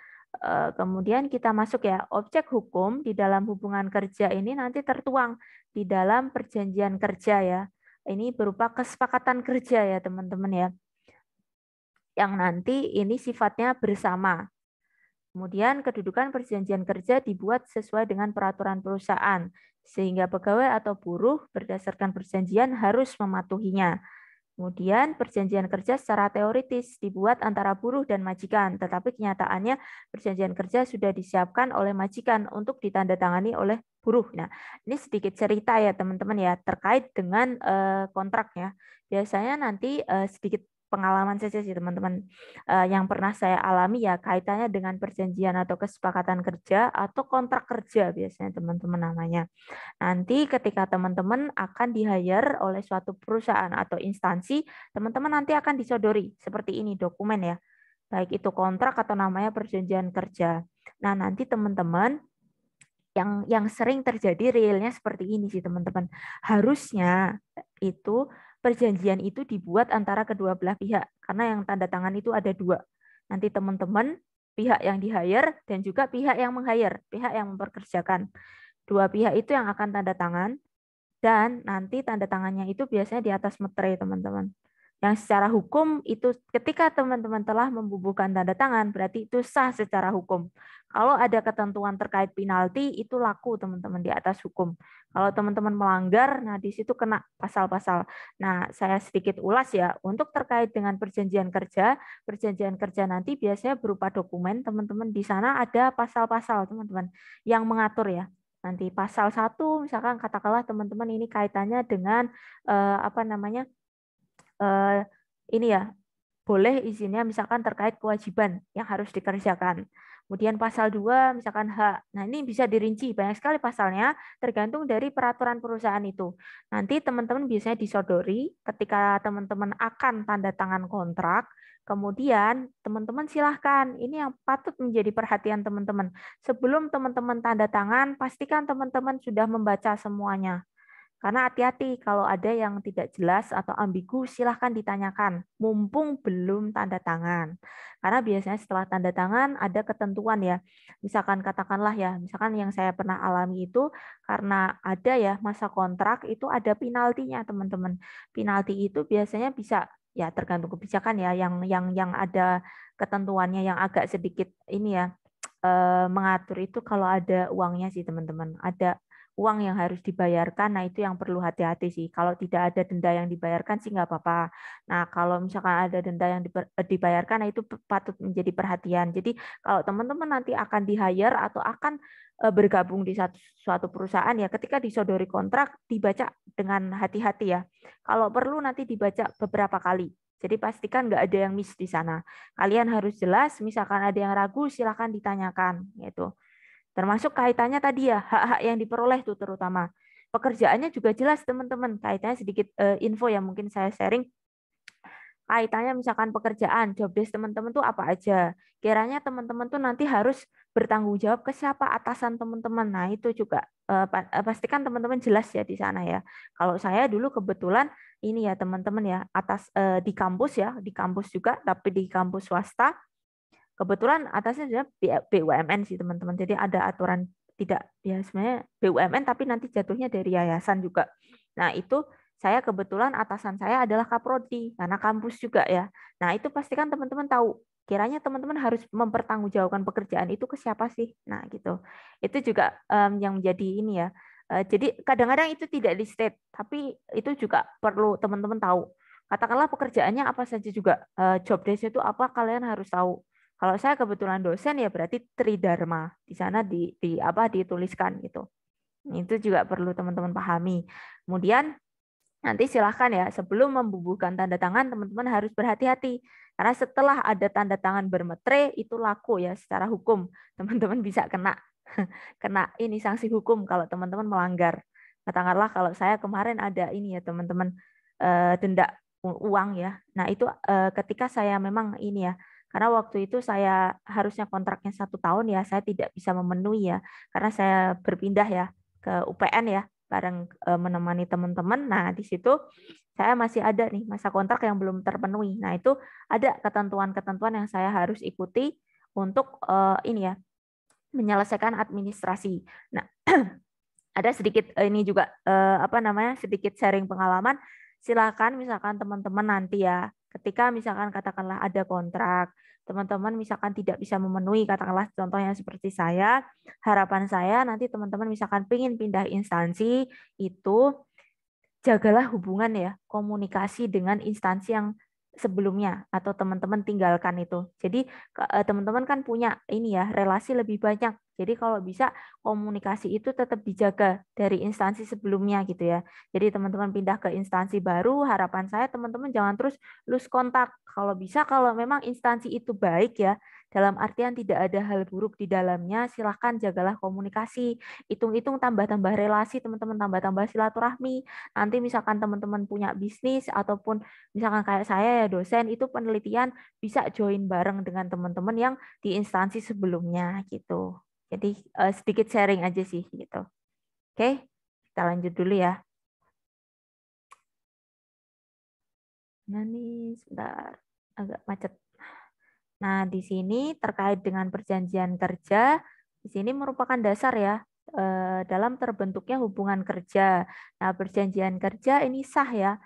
Kemudian kita masuk ya, objek hukum di dalam hubungan kerja ini nanti tertuang di dalam perjanjian kerja ya. Ini berupa kesepakatan kerja ya teman-teman ya. Yang nanti ini sifatnya bersama. Kemudian kedudukan perjanjian kerja dibuat sesuai dengan peraturan perusahaan, sehingga pegawai atau buruh berdasarkan perjanjian harus mematuhinya. Kemudian perjanjian kerja secara teoritis dibuat antara buruh dan majikan, tetapi kenyataannya perjanjian kerja sudah disiapkan oleh majikan untuk ditandatangani oleh buruh. Nah, ini sedikit cerita ya teman-teman ya terkait dengan kontraknya. Biasanya nanti sedikit pengalaman saja sih teman-teman yang pernah saya alami ya kaitannya dengan perjanjian atau kesepakatan kerja atau kontrak kerja biasanya teman-teman namanya. Nanti ketika teman-teman akan di-hire oleh suatu perusahaan atau instansi, teman-teman nanti akan disodori seperti ini dokumen ya. Baik itu kontrak atau namanya perjanjian kerja. Nah, nanti teman-teman yang sering terjadi realnya seperti ini sih teman-teman. Harusnya itu perjanjian itu dibuat antara kedua belah pihak karena yang tanda tangan itu ada dua. Nanti teman-teman pihak yang di-hire dan juga pihak yang meng-hire, pihak yang memperkerjakan. Dua pihak itu yang akan tanda tangan dan nanti tanda tangannya itu biasanya di atas meterai teman-teman. Yang secara hukum itu ketika teman-teman telah membubuhkan tanda tangan berarti itu sah secara hukum. Kalau ada ketentuan terkait penalti itu laku teman-teman di atas hukum. Kalau teman-teman melanggar, nah di situ kena pasal-pasal. Nah, saya sedikit ulas ya untuk terkait dengan perjanjian kerja nanti biasanya berupa dokumen teman-teman di sana ada pasal-pasal teman-teman yang mengatur ya. Nanti pasal 1 misalkan katakanlah teman-teman ini kaitannya dengan ini ya, boleh izinnya misalkan terkait kewajiban yang harus dikerjakan. Kemudian pasal 2 misalkan hak. Nah, ini bisa dirinci banyak sekali pasalnya tergantung dari peraturan perusahaan itu. Nanti teman-teman biasanya disodori ketika teman-teman akan tanda tangan kontrak. Kemudian teman-teman silahkan, ini yang patut menjadi perhatian teman-teman. Sebelum teman-teman tanda tangan, pastikan teman-teman sudah membaca semuanya. Karena hati-hati kalau ada yang tidak jelas atau ambigu, silahkan ditanyakan, mumpung belum tanda tangan. Karena biasanya setelah tanda tangan ada ketentuan ya. Misalkan katakanlah ya, misalkan yang saya pernah alami itu karena ada ya masa kontrak itu ada penaltinya teman-teman. Penalti itu biasanya bisa ya tergantung kebijakan ya yang ada ketentuannya yang agak sedikit ini ya mengatur itu kalau ada uangnya sih teman-teman. Ada uang yang harus dibayarkan, nah itu yang perlu hati-hati sih. Kalau tidak ada denda yang dibayarkan sih nggak apa-apa. Nah kalau misalkan ada denda yang dibayarkan, nah itu patut menjadi perhatian. Jadi kalau teman-teman nanti akan di-hire atau akan bergabung di suatu perusahaan ya, ketika disodori kontrak dibaca dengan hati-hati ya. Kalau perlu nanti dibaca beberapa kali. Jadi pastikan nggak ada yang miss di sana. Kalian harus jelas, misalkan ada yang ragu silahkan ditanyakan gitu. Termasuk kaitannya tadi ya, hak-hak yang diperoleh itu terutama. Pekerjaannya juga jelas teman-teman. Kaitannya sedikit info yang mungkin saya sharing. Kaitannya misalkan pekerjaan, job desk teman-teman tuh apa aja. Kiranya teman-teman tuh nanti harus bertanggung jawab ke siapa atasan teman-teman. Nah, itu juga pastikan teman-teman jelas ya di sana ya. Kalau saya dulu kebetulan ini ya teman-teman ya, di kampus ya, di kampus juga tapi di kampus swasta. Kebetulan atasnya adalah BUMN sih teman-teman. Jadi ada aturan tidak ya sebenarnya BUMN tapi nanti jatuhnya dari yayasan juga. Nah, itu saya kebetulan atasan saya adalah Kaprodi karena kampus juga ya. Nah, itu pastikan teman-teman tahu. Kiranya teman-teman harus mempertanggungjawabkan pekerjaan itu ke siapa sih. Nah, gitu. Itu juga yang menjadi ini ya. Jadi kadang-kadang itu tidak di state, tapi itu juga perlu teman-teman tahu. Katakanlah pekerjaannya apa saja juga. Job desk itu apa kalian harus tahu. Kalau saya kebetulan dosen ya berarti tridharma di sana dituliskan gitu. Itu juga perlu teman-teman pahami. Kemudian nanti silahkan ya sebelum membubuhkan tanda tangan teman-teman harus berhati-hati karena setelah ada tanda tangan bermetre itu laku ya secara hukum teman-teman bisa kena ini sanksi hukum kalau teman-teman melanggar. Katakanlah kalau saya kemarin ada ini ya teman-teman denda uang ya. Nah itu ketika saya memang ini ya. Karena waktu itu saya harusnya kontraknya 1 tahun ya, saya tidak bisa memenuhi ya, karena saya berpindah ya ke UPN ya, bareng menemani teman-teman. Nah di situ saya masih ada nih masa kontrak yang belum terpenuhi. Nah itu ada ketentuan-ketentuan yang saya harus ikuti untuk ini ya menyelesaikan administrasi. Nah ada sedikit ini juga sedikit sharing pengalaman. Silakan misalkan teman-teman nanti ya ketika misalkan katakanlah ada kontrak, teman-teman misalkan tidak bisa memenuhi, katakanlah contohnya seperti saya, harapan saya nanti teman-teman misalkan ingin pindah instansi itu jagalah hubungan ya, komunikasi dengan instansi yang sebelumnya atau teman-teman tinggalkan itu. Jadi teman-teman kan punya ini ya relasi lebih banyak. Jadi kalau bisa komunikasi itu tetap dijaga dari instansi sebelumnya gitu ya. Jadi teman-teman pindah ke instansi baru, harapan saya teman-teman jangan terus lose kontak. Kalau bisa kalau memang instansi itu baik ya, dalam artian tidak ada hal buruk di dalamnya, silahkan jagalah komunikasi. Hitung-hitung tambah-tambah relasi, teman-teman tambah-tambah silaturahmi. Nanti misalkan teman-teman punya bisnis ataupun misalkan kayak saya ya dosen itu penelitian bisa join bareng dengan teman-teman yang di instansi sebelumnya gitu. Jadi sedikit sharing aja sih gitu. Oke, kita lanjut dulu ya. Nah nih sebentar agak macet. Nah di sini terkait dengan perjanjian kerja, di sini merupakan dasar ya dalam terbentuknya hubungan kerja. Nah perjanjian kerja ini sah ya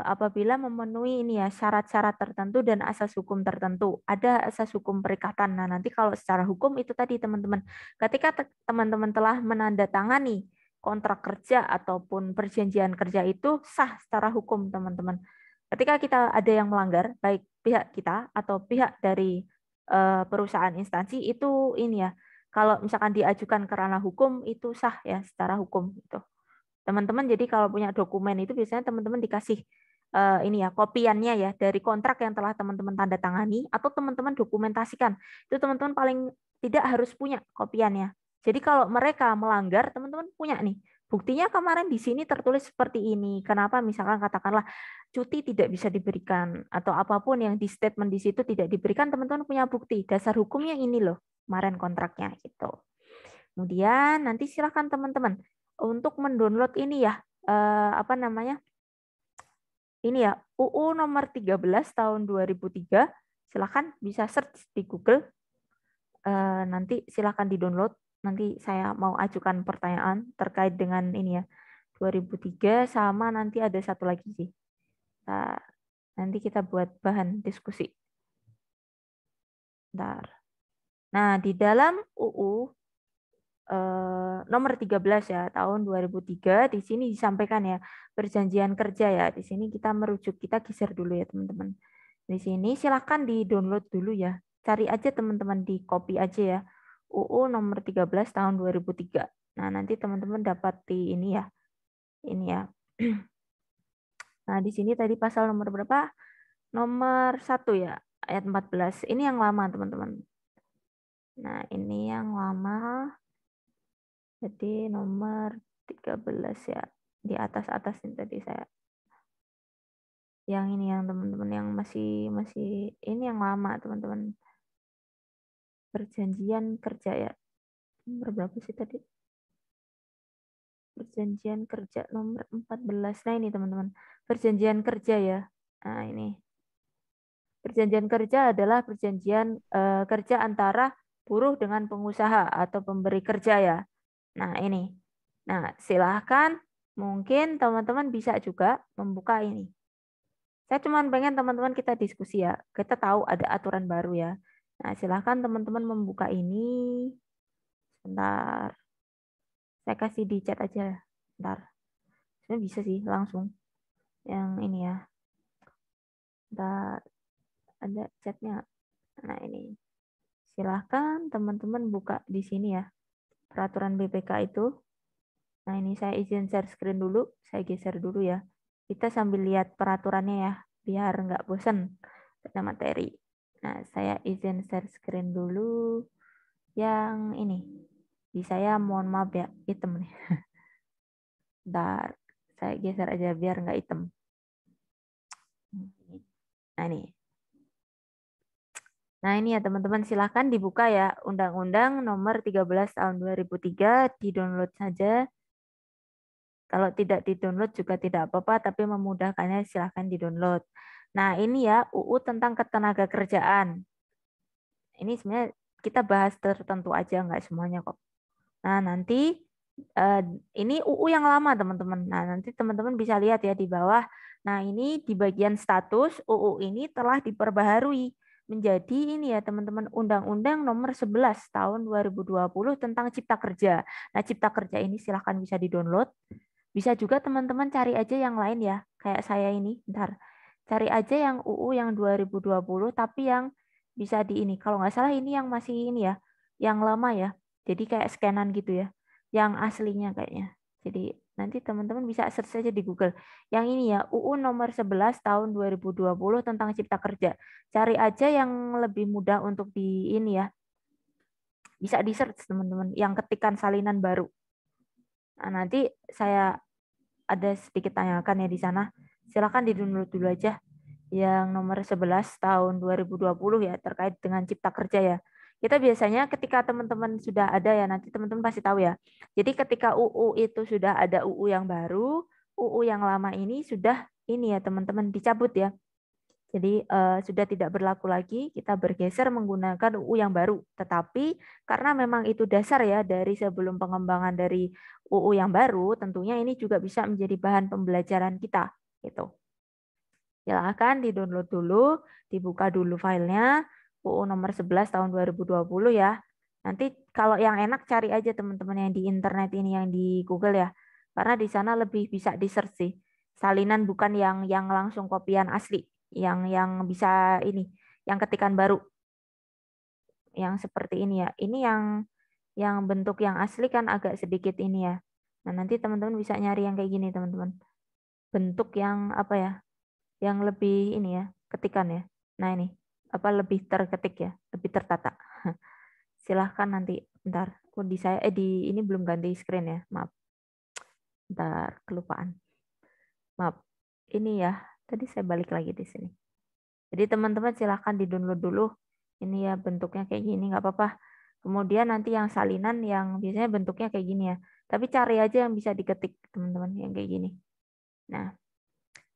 apabila memenuhi ini ya syarat-syarat tertentu dan asas hukum tertentu. Ada asas hukum perikatan. Nah, nanti kalau secara hukum itu tadi teman-teman, ketika teman-teman telah menandatangani kontrak kerja ataupun perjanjian kerja itu sah secara hukum, teman-teman. Ketika kita ada yang melanggar, baik pihak kita atau pihak dari perusahaan instansi itu ini ya, kalau misalkan diajukan ke ranah hukum itu sah ya secara hukum gitu. Teman-teman jadi kalau punya dokumen itu biasanya teman-teman dikasih ini ya kopiannya ya dari kontrak yang telah teman-teman tanda tangani atau teman-teman dokumentasikan. Itu teman-teman paling tidak harus punya kopiannya. Jadi kalau mereka melanggar, teman-teman punya nih. Buktinya kemarin di sini tertulis seperti ini. Kenapa misalkan katakanlah cuti tidak bisa diberikan atau apapun yang di statement di situ tidak diberikan, teman-teman punya bukti. Dasar hukumnya ini loh, kemarin kontraknya gitu. Kemudian nanti silakan teman-teman untuk mendownload ini ya ini ya UU nomor 13 tahun 2003 silakan bisa search di Google nanti silakan di-download nanti saya mau ajukan pertanyaan terkait dengan ini ya 2003 sama nanti ada satu lagi sih nah, nanti kita buat bahan diskusi. Bentar. Nah, di dalam UU nomor 13 ya tahun 2003 di sini disampaikan ya perjanjian kerja ya. Di sini kita merujuk, kita geser dulu ya teman-teman. Di sini silahkan di-download dulu ya. Cari aja teman-teman, di copy aja ya. UU nomor 13 tahun 2003. Nah, nanti teman-teman dapat di ini ya. Ini ya. Nah, di sini tadi pasal nomor berapa? Nomor 1 ya, ayat 14. Ini yang lama, teman-teman. Nah, ini yang lama. Jadi nomor 13 ya. Di atas-atas ini tadi saya. Yang ini yang teman-teman yang masih ini yang lama, teman-teman. Perjanjian kerja ya. Nomor berapa sih tadi? Perjanjian kerja nomor 14. Nah, ini teman-teman. Perjanjian kerja ya. Nah, ini. Perjanjian kerja adalah perjanjian kerja antara buruh dengan pengusaha atau pemberi kerja ya. Nah, ini. Nah, silahkan mungkin teman-teman bisa juga membuka ini. Saya cuma pengen teman-teman kita diskusi ya. Kita tahu ada aturan baru ya. Nah, silahkan teman-teman membuka ini. Sebentar. Saya kasih di chat aja. Bentar. Sebenarnya bisa sih langsung. Yang ini ya. Bentar. Ada chatnya. Nah, ini. Silahkan teman-teman buka di sini ya. Peraturan BPK itu. Nah, ini saya izin share screen dulu. Saya geser dulu ya. Kita sambil lihat peraturannya ya. Biar nggak bosan pada materi. Nah, saya izin share screen dulu. Yang ini. Di saya mohon maaf ya. Hitam nih. Bentar. Saya geser aja biar nggak hitam. Nah, ini. Nah, ini ya teman-teman, silahkan dibuka ya. Undang-Undang nomor 13 tahun 2003, di-download saja. Kalau tidak di-download juga tidak apa-apa, tapi memudahkannya silahkan di-download. Nah, ini ya UU tentang ketenaga kerjaan. Ini sebenarnya kita bahas tertentu aja, nggak semuanya kok. Nah, nanti ini UU yang lama teman-teman. Nah, nanti teman-teman bisa lihat ya di bawah. Nah, ini di bagian status UU ini telah diperbaharui menjadi ini ya teman-teman, Undang-Undang nomor 11 tahun 2020 tentang Cipta Kerja. Nah, Cipta Kerja ini silahkan bisa di-download. Bisa juga teman-teman cari aja yang lain ya, kayak saya ini. Bentar. Cari aja yang UU yang 2020 tapi yang bisa di ini. Kalau nggak salah ini yang masih ini ya, yang lama ya. Jadi kayak scanan gitu ya. Yang aslinya kayaknya. Jadi nanti teman-teman bisa search saja di Google. Yang ini ya, UU nomor 11 tahun 2020 tentang Cipta Kerja. Cari aja yang lebih mudah untuk di ini ya. Bisa di search teman-teman, yang ketikan salinan baru. Nah, nanti saya ada sedikit tanyakan ya di sana. Silakan di-download dulu aja yang nomor 11 tahun 2020 ya, terkait dengan Cipta Kerja ya. Kita biasanya ketika teman-teman sudah ada ya, nanti teman-teman pasti tahu ya. Jadi ketika UU itu sudah ada UU yang baru, UU yang lama ini sudah ini ya teman-teman dicabut ya. Jadi sudah tidak berlaku lagi, kita bergeser menggunakan UU yang baru. Tetapi karena memang itu dasar ya dari sebelum pengembangan dari UU yang baru, tentunya ini juga bisa menjadi bahan pembelajaran kita. Gitu. Silahkan di-download dulu, dibuka dulu filenya. UU nomor 11 tahun 2020 ya. Nanti kalau yang enak cari aja teman-teman yang di internet ini, yang di Google ya. Karena di sana lebih bisa di-search sih. Salinan bukan yang langsung kopian asli. Yang bisa ini, yang ketikan baru. Yang seperti ini ya. Ini yang bentuk yang asli kan agak sedikit ini ya. Nah, nanti teman-teman bisa nyari yang kayak gini teman-teman. Bentuk yang apa ya? Yang lebih ini ya, ketikan ya. Nah, ini apa lebih terketik ya, lebih tertata. Silahkan nanti, bentar. Aku di saya di ini belum ganti screen ya, maaf. Bentar, kelupaan. Maaf. Ini ya, tadi saya balik lagi di sini. Jadi teman-teman silahkan di-download dulu. Ini ya bentuknya kayak gini, nggak apa-apa. Kemudian nanti yang salinan yang biasanya bentuknya kayak gini ya. Tapi cari aja yang bisa diketik teman-teman, yang kayak gini.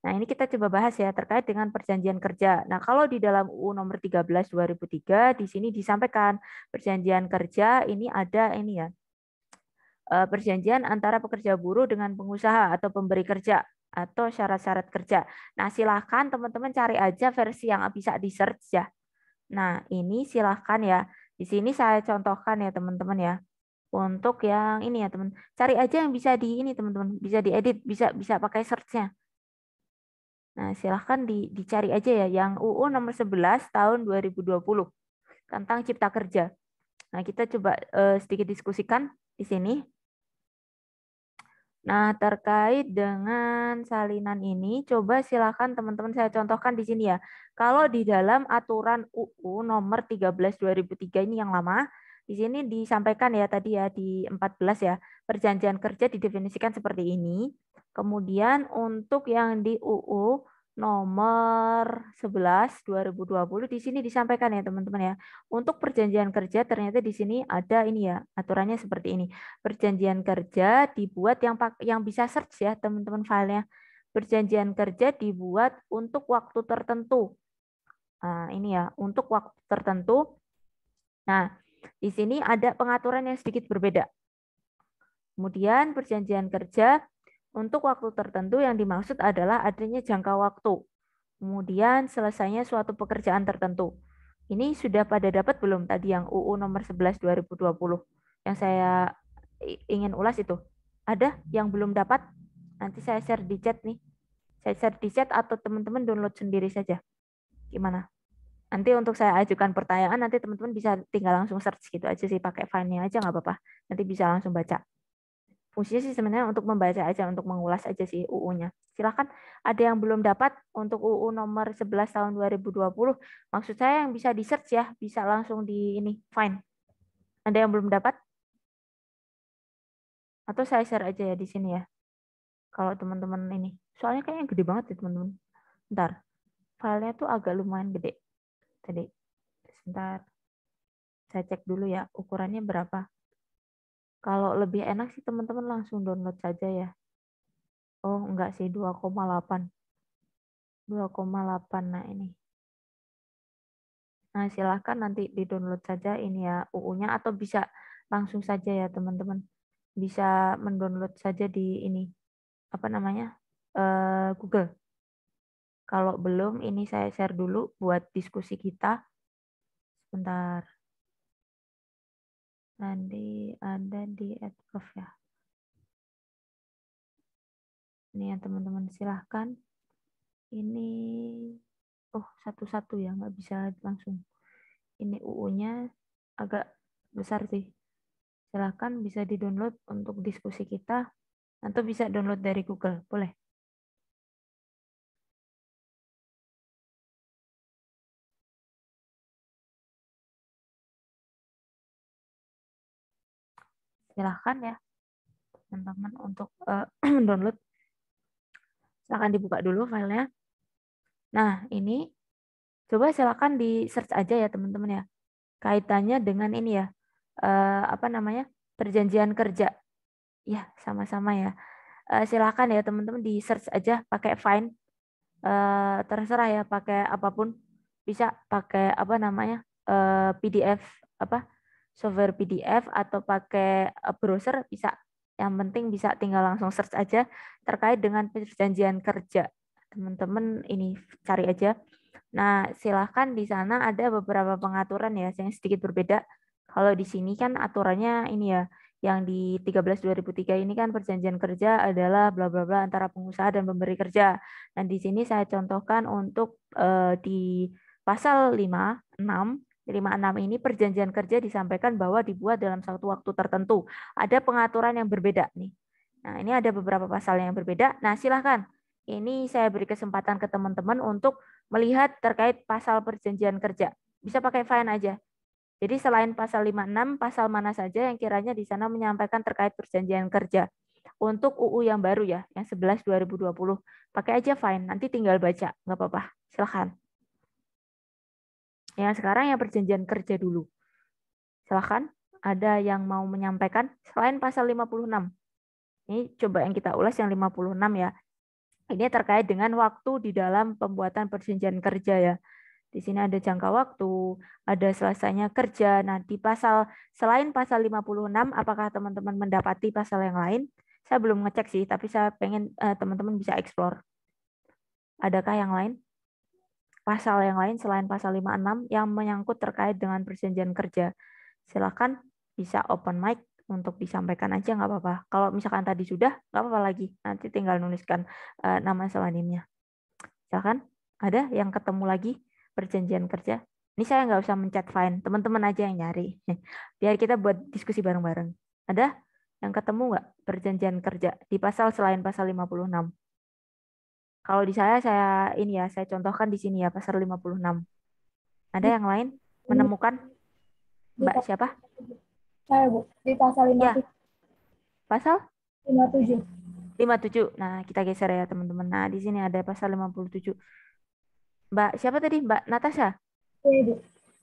Nah, ini kita coba bahas ya terkait dengan perjanjian kerja. Nah, kalau di dalam UU nomor 13 2003 di sini disampaikan perjanjian kerja ini ada ini ya. Perjanjian antara pekerja buruh dengan pengusaha atau pemberi kerja atau syarat-syarat kerja. Nah, silahkan teman-teman cari aja versi yang bisa di-search ya. Nah, ini silahkan ya Di sini saya contohkan ya teman-teman ya. Untuk yang ini ya teman. Cari aja yang bisa di ini teman-teman. Bisa diedit, bisa pakai search-nya. Nah, silahkan dicari aja ya yang UU nomor 11 tahun 2020 tentang Cipta Kerja. Nah, kita coba sedikit diskusikan di sini. Nah, terkait dengan salinan ini, coba silakan teman-teman saya contohkan di sini ya. Kalau di dalam aturan UU nomor 13 2003 ini yang lama, di sini disampaikan ya tadi ya di 14 ya, perjanjian kerja didefinisikan seperti ini. Kemudian untuk yang di UU nomor 11 2020 di sini disampaikan ya teman-teman ya. Untuk perjanjian kerja ternyata di sini ada ini ya, aturannya seperti ini. Perjanjian kerja dibuat yang bisa search ya teman-teman filenya. Perjanjian kerja dibuat untuk waktu tertentu. Nah, ini ya, untuk waktu tertentu. Nah, di sini ada pengaturan yang sedikit berbeda. Kemudian perjanjian kerja untuk waktu tertentu yang dimaksud adalah adanya jangka waktu. Kemudian selesainya suatu pekerjaan tertentu. Ini sudah pada dapat belum tadi yang UU nomor 11 2020 yang saya ingin ulas itu? Ada yang belum dapat? Nanti saya share di chat nih. Saya share di chat atau teman-teman download sendiri saja. Gimana? Nanti untuk saya ajukan pertanyaan, nanti teman-teman bisa tinggal langsung search gitu aja sih, pakai file-nya aja nggak apa-apa. Nanti bisa langsung baca. Fungsinya sih sebenarnya untuk membaca aja, untuk mengulas aja sih UU-nya. Silakan ada yang belum dapat untuk UU nomor 11 tahun 2020. Maksud saya yang bisa di-search ya, bisa langsung di ini, find. Ada yang belum dapat? Atau saya share aja ya di sini ya. Kalau teman-teman ini. Soalnya kayaknya gede banget ya teman-teman. Bentar. Filenya tuh agak lumayan gede. Tadi. Sebentar. Saya cek dulu ya ukurannya berapa. Kalau lebih enak sih teman-teman langsung download saja ya. Oh, enggak sih 2,8. 2,8 nah ini. Nah, silahkan nanti di-download saja ini ya UU-nya atau bisa langsung saja ya teman-teman. Bisa mendownload saja di ini. Apa namanya? Google. Kalau belum ini saya share dulu buat diskusi kita. Sebentar. Nanti ada di @prof ya. Ini ya teman-teman silahkan. Ini satu-satu ya, nggak bisa langsung. Ini UU-nya agak besar sih. Silahkan bisa di-download untuk diskusi kita, atau bisa download dari Google, boleh. Silahkan ya, teman-teman untuk download. Silahkan dibuka dulu filenya. Nah, ini coba silakan di search aja ya teman-teman ya. Kaitannya dengan ini ya, perjanjian kerja. Ya, sama-sama ya. Silakan ya teman-teman di search aja pakai find. Terserah ya pakai apapun. Bisa pakai PDF software PDF atau pakai browser bisa. Yang penting bisa tinggal langsung search aja terkait dengan perjanjian kerja. Teman-teman ini cari aja. Nah, silahkan di sana ada beberapa pengaturan ya yang sedikit berbeda. Kalau di sini kan aturannya ini ya, yang di 13 2003 ini kan perjanjian kerja adalah bla bla bla antara pengusaha dan pemberi kerja. Dan di sini saya contohkan untuk di pasal 56 ini perjanjian kerja disampaikan bahwa dibuat dalam satu waktu tertentu. Ada pengaturan yang berbeda nih. Nah, ini ada beberapa pasal yang berbeda. Nah, silahkan. Ini saya beri kesempatan ke teman-teman untuk melihat terkait pasal perjanjian kerja. Bisa pakai find aja. Jadi selain pasal 56, pasal mana saja yang kiranya di sana menyampaikan terkait perjanjian kerja. Untuk UU yang baru ya, yang 11 2020. Pakai aja find, nanti tinggal baca, nggak apa-apa. Silahkan. Yang sekarang yang perjanjian kerja dulu. Silahkan, ada yang mau menyampaikan selain pasal 56. Ini coba yang kita ulas yang 56 ya. Ini terkait dengan waktu di dalam pembuatan perjanjian kerja ya. Di sini ada jangka waktu, ada selesainya kerja. Nah, di selain pasal 56, apakah teman-teman mendapati pasal yang lain? Saya belum ngecek sih, tapi saya pengen teman-teman bisa explore. Adakah yang lain? pasal yang lain selain pasal 56 yang menyangkut terkait dengan perjanjian kerja. Silakan bisa open mic untuk disampaikan aja, nggak apa-apa. Kalau misalkan tadi sudah, nggak apa-apa lagi. Nanti tinggal nuliskan nama sama NIM-nya. Silakan. Ada yang ketemu lagi perjanjian kerja? Ini saya nggak usah mencet fine, teman-teman aja yang nyari. Biar kita buat diskusi bareng-bareng. Ada yang ketemu nggak perjanjian kerja di pasal selain pasal 56? Kalau di saya ini ya, saya contohkan di sini ya, pasal 56. Ada yang lain menemukan? Mbak siapa? Saya, Bu. Di pasal 57. Ya. Pasal? 57. 57. Nah, kita geser ya, teman-teman. Nah, di sini ada pasal 57. Mbak siapa tadi? Mbak Natasha? Iya, Bu.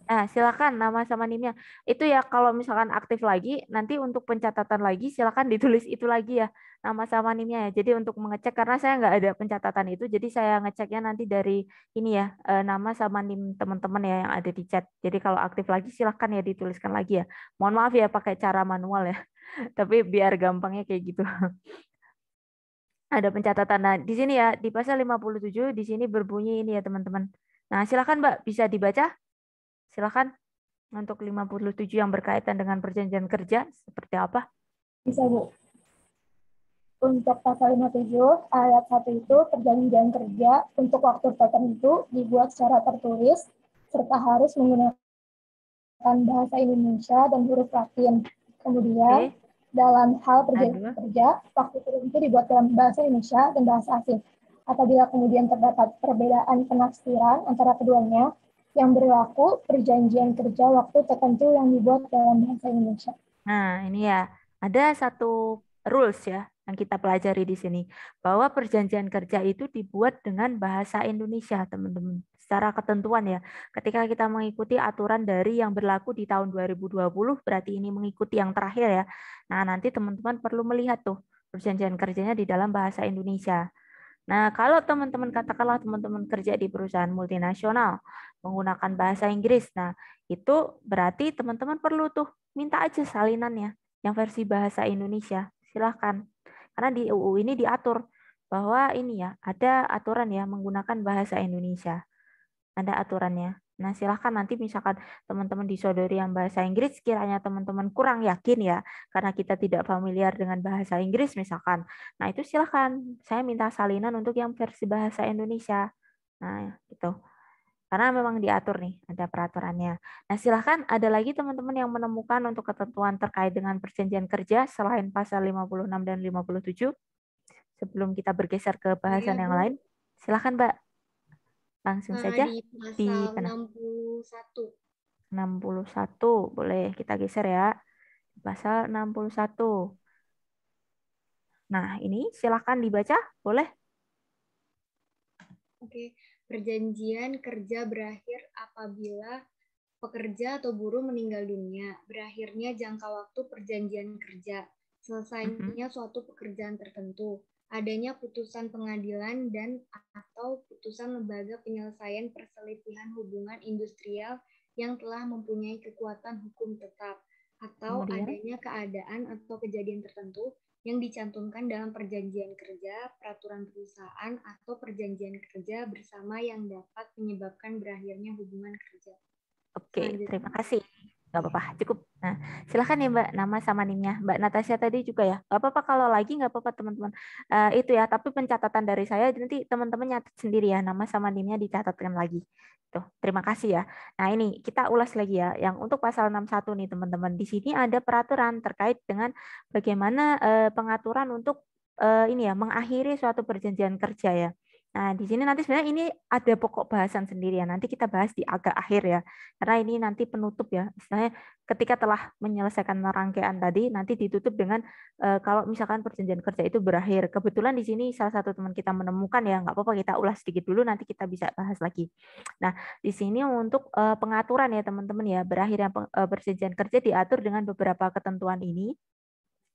Nah, silakan nama sama NIM-nya. Itu ya kalau misalkan aktif lagi, nanti untuk pencatatan lagi silakan ditulis itu lagi ya, nama sama NIM-nya ya. Jadi untuk mengecek, karena saya nggak ada pencatatan itu, jadi saya ngeceknya nanti dari ini ya, nama sama NIM teman-teman ya yang ada di chat. Jadi kalau aktif lagi silakan ya dituliskan lagi ya. Mohon maaf ya pakai cara manual ya. Tapi biar gampangnya kayak gitu. Ada pencatatan. Nah, di sini ya, di pasal 57, di sini berbunyi ini ya teman-teman. Nah, silakan Mbak, bisa dibaca? Silakan untuk 57 yang berkaitan dengan perjanjian kerja seperti apa? Bisa, Bu. Untuk pasal 57 ayat 1 itu perjanjian kerja untuk waktu tertentu dibuat secara tertulis serta harus menggunakan bahasa Indonesia dan huruf Latin. Kemudian dalam hal perjanjian kerja waktu tertentu dibuat dalam bahasa Indonesia dan bahasa asing. Apabila kemudian terdapat perbedaan penafsiran antara keduanya, yang berlaku perjanjian kerja waktu tertentu yang dibuat dalam bahasa Indonesia. Nah, ini ya, ada satu rules ya yang kita pelajari di sini, bahwa perjanjian kerja itu dibuat dengan bahasa Indonesia, teman-teman. Secara ketentuan ya, ketika kita mengikuti aturan dari yang berlaku di tahun 2020, berarti ini mengikuti yang terakhir ya. Nah, nanti teman-teman perlu melihat tuh perjanjian kerjanya di dalam bahasa Indonesia. Nah, kalau teman-teman katakanlah teman-teman kerja di perusahaan multinasional menggunakan bahasa Inggris, nah itu berarti teman-teman perlu tuh minta aja salinannya yang versi bahasa Indonesia. Silahkan. Karena di UU ini diatur bahwa ini ya, ada aturan ya menggunakan bahasa Indonesia. Ada aturannya. Nah, silahkan nanti misalkan teman-teman disodori yang bahasa Inggris, kiranya teman-teman kurang yakin ya, karena kita tidak familiar dengan bahasa Inggris misalkan. Nah, itu silahkan. Saya minta salinan untuk yang versi bahasa Indonesia. Nah, gitu. Karena memang diatur nih, ada peraturannya. Nah, silahkan ada lagi teman-teman yang menemukan untuk ketentuan terkait dengan perjanjian kerja selain pasal 56 dan 57. Sebelum kita bergeser ke bahasan yang lain, silahkan Mbak. Langsung saja di pasal 61. 61, boleh kita geser ya. Pasal 61. Nah, ini silakan dibaca, boleh? Oke, perjanjian kerja berakhir apabila pekerja atau buruh meninggal dunia, berakhirnya jangka waktu perjanjian kerja, selesainya suatu pekerjaan tertentu, adanya putusan pengadilan dan atau putusan lembaga penyelesaian perselisihan hubungan industrial yang telah mempunyai kekuatan hukum tetap, atau adanya keadaan atau kejadian tertentu yang dicantumkan dalam perjanjian kerja, peraturan perusahaan, atau perjanjian kerja bersama yang dapat menyebabkan berakhirnya hubungan kerja. Oke, terima kasih. Nggak apa-apa, cukup. Nah, silahkan ya Mbak, nama sama NIM-nya. Mbak Natasha tadi juga ya. Nggak apa-apa kalau lagi, nggak apa-apa teman-teman. Itu ya, tapi pencatatan dari saya, nanti teman-teman nyatet sendiri ya, nama sama NIM-nya dicatatkan lagi. Tuh, terima kasih ya. Nah, ini kita ulas lagi ya. Yang untuk pasal 61 nih teman-teman. Di sini ada peraturan terkait dengan bagaimana pengaturan untuk ini ya, mengakhiri suatu perjanjian kerja ya. Nah, di sini nanti sebenarnya ini ada pokok bahasan sendiri ya. Nanti kita bahas di agak akhir ya. Karena ini nanti penutup ya. Istilahnya ketika telah menyelesaikan rangkaian tadi, nanti ditutup dengan kalau misalkan perjanjian kerja itu berakhir. Kebetulan di sini salah satu teman kita menemukan ya, nggak apa-apa kita ulas sedikit dulu, nanti kita bisa bahas lagi. Nah, di sini untuk pengaturan ya teman-teman ya, berakhirnya perjanjian kerja diatur dengan beberapa ketentuan ini.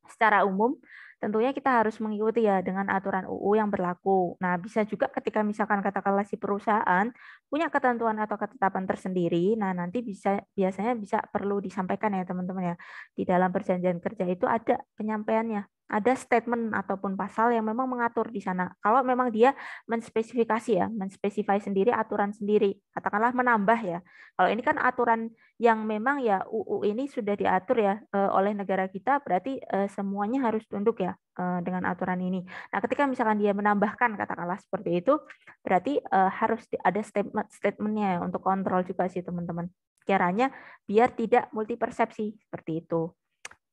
Secara umum, tentunya kita harus mengikuti ya dengan aturan UU yang berlaku. Nah, bisa juga ketika misalkan katakanlah si perusahaan punya ketentuan atau ketetapan tersendiri, nah nanti biasanya bisa perlu disampaikan ya teman-teman ya. Di dalam perjanjian kerja itu ada penyampaiannya, ada statement ataupun pasal yang memang mengatur di sana. Kalau memang dia menspesifikasi ya, menspesifikasi sendiri aturan sendiri, katakanlah menambah ya. Kalau ini kan aturan yang memang ya UU ini sudah diatur ya oleh negara kita, berarti semuanya harus tunduk ya dengan aturan ini. Nah, ketika misalkan dia menambahkan katakanlah seperti itu, berarti harus ada statementnya ya, untuk kontrol juga sih teman-teman. Kiranya biar tidak multi persepsi seperti itu.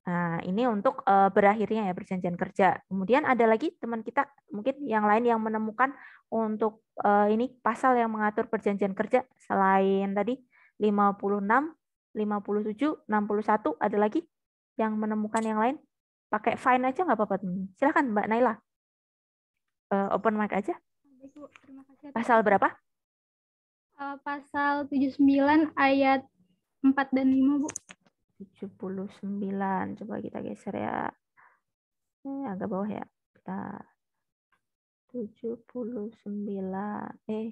Nah, ini untuk berakhirnya ya perjanjian kerja. Kemudian ada lagi teman kita mungkin yang lain yang menemukan untuk ini pasal yang mengatur perjanjian kerja selain tadi 56, 57, 61, ada lagi yang menemukan yang lain? Pakai fine aja nggak apa-apa. Silahkan Mbak Naila. Open mic aja. Pasal berapa? Pasal 79 ayat 4 dan 5, Bu. 79. Coba kita geser ya. Agak bawah ya. Kita 79.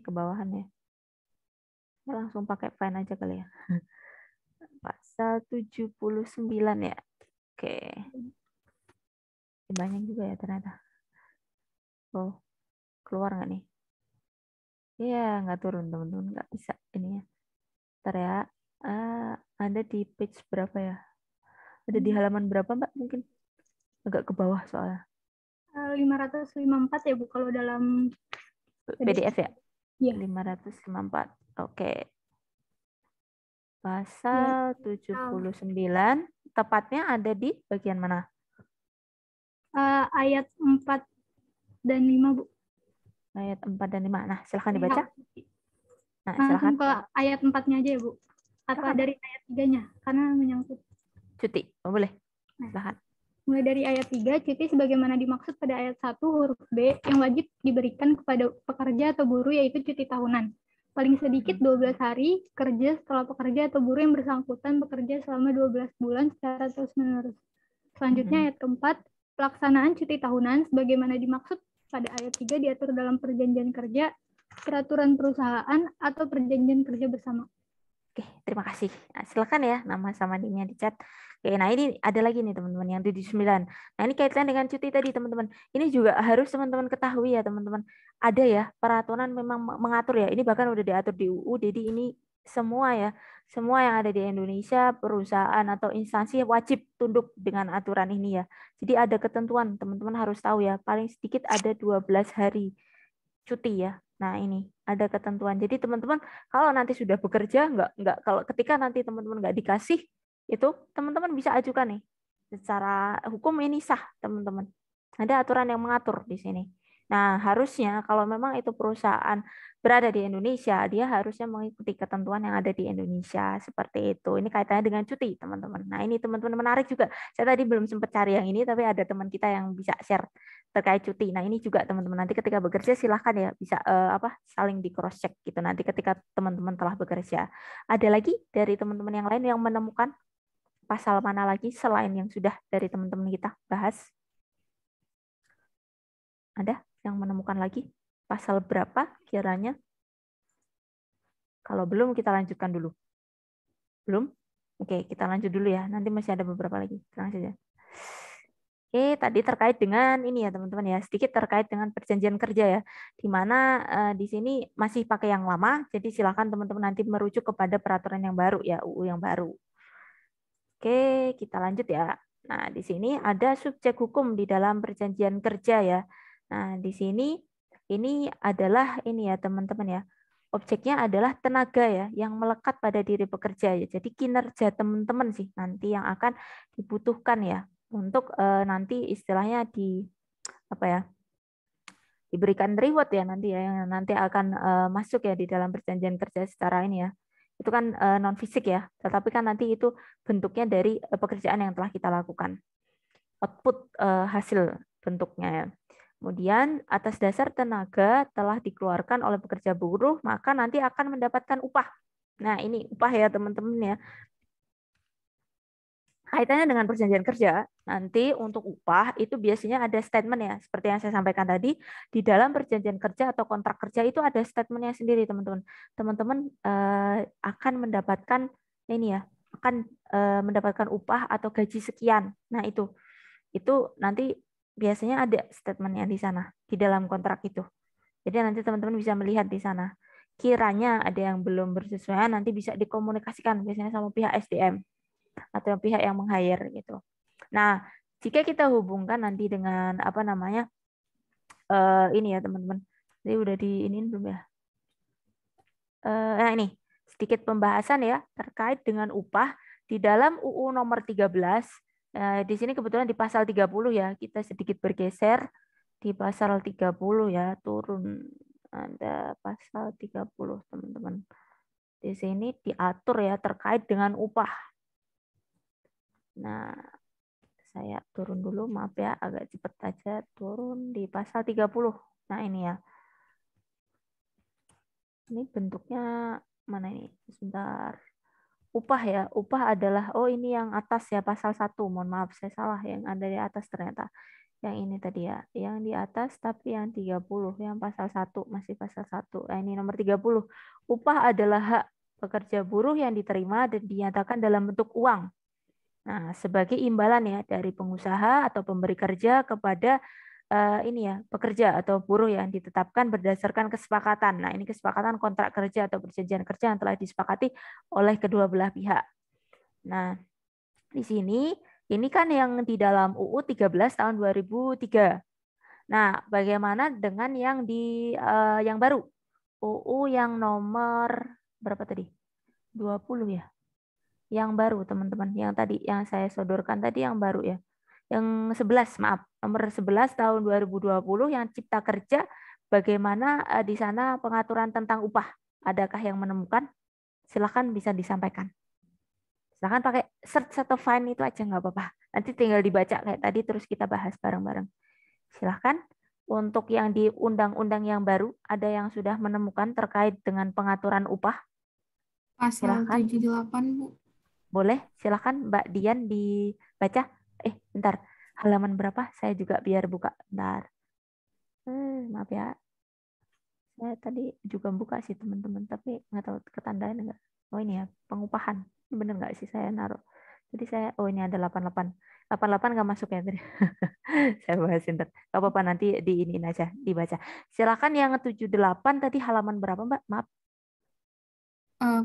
Ke bawahan ya. Langsung pakai fine aja kali ya. Pasal 79 ya. Oke. Banyak juga ya ternyata. Oh, keluar nggak nih? Iya, nggak turun teman-teman. Nggak bisa ini ya. Ntar ya. Ada di page berapa ya? Ada di halaman berapa Mbak? Mungkin agak ke bawah soalnya. 554 ya Bu, kalau dalam PDF ya? Iya. 554. Oke. Pasal 79, tepatnya ada di bagian mana? Ayat 4 dan 5, Bu. Ayat 4 dan 5. Nah, silahkan dibaca. Nah, langsung silahkan. ke ayat 4-nya aja ya Bu. Apa dari ayat 3-nya? Karena menyangkut. Cuti. Oh, boleh. Silahkan. Mulai dari ayat 3, cuti sebagaimana dimaksud pada ayat 1 huruf B yang wajib diberikan kepada pekerja atau buruh yaitu cuti tahunan. Paling sedikit 12 hari kerja setelah pekerja atau buruh yang bersangkutan bekerja selama 12 bulan secara terus-menerus. Selanjutnya ayat keempat, pelaksanaan cuti tahunan sebagaimana dimaksud pada ayat 3 diatur dalam perjanjian kerja, peraturan perusahaan, atau perjanjian kerja bersama. Oke, terima kasih. Nah, silakan ya nama sama nimnya di chat. Oke, nah ini ada lagi nih teman-teman yang 79. Nah, ini kaitan dengan cuti tadi teman-teman. Ini juga harus teman-teman ketahui ya teman-teman. Ada ya peraturan memang mengatur ya. Ini bahkan udah diatur di UU. Jadi ini semua ya, semua yang ada di Indonesia, perusahaan atau instansi wajib tunduk dengan aturan ini ya. Jadi ada ketentuan, teman-teman harus tahu ya. Paling sedikit ada 12 hari cuti ya. Nah, ini ada ketentuan. Jadi teman-teman kalau nanti sudah bekerja nggak kalau ketika nanti teman-teman nggak dikasih itu teman-teman bisa ajukan nih. Secara hukum ini sah, teman-teman. Ada aturan yang mengatur di sini. Nah, harusnya kalau memang itu perusahaan berada di Indonesia, dia harusnya mengikuti ketentuan yang ada di Indonesia seperti itu. Ini kaitannya dengan cuti, teman-teman. Nah, ini teman-teman menarik juga. Saya tadi belum sempat cari yang ini, tapi ada teman kita yang bisa share terkait cuti. Nah, ini juga teman-teman nanti ketika bekerja silahkan ya bisa saling di cross check gitu nanti ketika teman-teman telah bekerja. Ada lagi dari teman-teman yang lain yang menemukan pasal mana lagi selain yang sudah dari teman-teman kita bahas? Ada yang menemukan lagi pasal berapa kiranya? Kalau belum kita lanjutkan dulu. Belum? Oke, kita lanjut dulu ya. Nanti masih ada beberapa lagi. Tenang saja. Oke, tadi terkait dengan ini ya teman-teman ya, sedikit terkait dengan perjanjian kerja ya, di mana di sini masih pakai yang lama, jadi silakan teman-teman nanti merujuk kepada peraturan yang baru ya, UU yang baru. Oke, kita lanjut ya. Nah, di sini ada subjek hukum di dalam perjanjian kerja ya. Nah, di sini ini adalah ini ya teman-teman ya, objeknya adalah tenaga ya, yang melekat pada diri pekerja ya. Jadi kinerja teman-teman sih nanti yang akan dibutuhkan ya. Untuk nanti istilahnya diberikan reward ya nanti ya yang nanti akan masuk ya di dalam perjanjian kerja secara ini ya. Itu kan non fisik ya, tetapi kan nanti itu bentuknya dari pekerjaan yang telah kita lakukan. Output hasil bentuknya ya. Kemudian atas dasar tenaga telah dikeluarkan oleh pekerja buruh, maka nanti akan mendapatkan upah. Nah, ini upah ya teman-teman ya. Kaitannya dengan perjanjian kerja, nanti untuk upah itu biasanya ada statement ya, seperti yang saya sampaikan tadi, di dalam perjanjian kerja atau kontrak kerja itu ada statementnya sendiri, teman-teman. Teman-teman akan mendapatkan ini ya, akan mendapatkan upah atau gaji sekian. Nah itu nanti biasanya ada statementnya di sana, di dalam kontrak itu. Jadi nanti teman-teman bisa melihat di sana. Kiranya ada yang belum bersesuaian, nanti bisa dikomunikasikan biasanya sama pihak SDM atau pihak yang meng-hire gitu. Nah, jika kita hubungkan nanti dengan apa namanya ini ya teman-teman. Jadi udah diinin belum ya? Nah ini sedikit pembahasan ya terkait dengan upah di dalam UU nomor 13. Di sini kebetulan di pasal 30 ya. Kita sedikit bergeser di pasal 30 ya, turun ada pasal 30 teman-teman. Di sini diatur ya terkait dengan upah. Nah, saya turun dulu, maaf ya, agak cepat aja turun di pasal 30. Nah, ini ya. Ini bentuknya mana ini? Sebentar. Upah ya, upah adalah, oh ini yang atas ya, pasal 1. Mohon maaf, saya salah. Yang ada di atas ternyata. Yang ini tadi ya, yang di atas tapi yang 30, yang pasal 1, masih pasal 1. Nah, ini nomor 30. Upah adalah hak pekerja buruh yang diterima dan dinyatakan dalam bentuk uang. Nah, sebagai imbalan ya dari pengusaha atau pemberi kerja kepada ini ya, pekerja atau buruh yang ditetapkan berdasarkan kesepakatan. Nah, ini kesepakatan kontrak kerja atau perjanjian kerja yang telah disepakati oleh kedua belah pihak. Nah, di sini ini kan yang di dalam UU 13 tahun 2003. Nah, bagaimana dengan yang di yang baru? UU yang nomor berapa tadi? 20 ya. Yang baru, teman-teman. Yang tadi yang saya sodorkan tadi yang baru ya. Yang 11, maaf. Nomor 11 tahun 2020 yang Cipta Kerja, bagaimana di sana pengaturan tentang upah. Adakah yang menemukan? Silakan bisa disampaikan. Silakan pakai search atau find itu aja nggak apa-apa. Nanti tinggal dibaca kayak tadi terus kita bahas bareng-bareng. Silakan. Untuk yang di undang-undang yang baru, ada yang sudah menemukan terkait dengan pengaturan upah? Pasal Silakan. 78, Bu. Boleh, silakan Mbak Dian dibaca. Bentar. Halaman berapa? Saya juga biar buka. Bentar. Maaf ya. Saya tadi juga buka sih teman-teman, tapi nggak tahu ketandain enggak. Oh ini ya, pengupahan. Ini bener nggak sih saya naruh? Jadi saya, oh ini ada 88. 88 nggak masuk ya tadi. Saya bahasin ntar. Nggak apa-apa, nanti diinin aja, dibaca. Silakan yang 78 tadi halaman berapa Mbak? Maaf.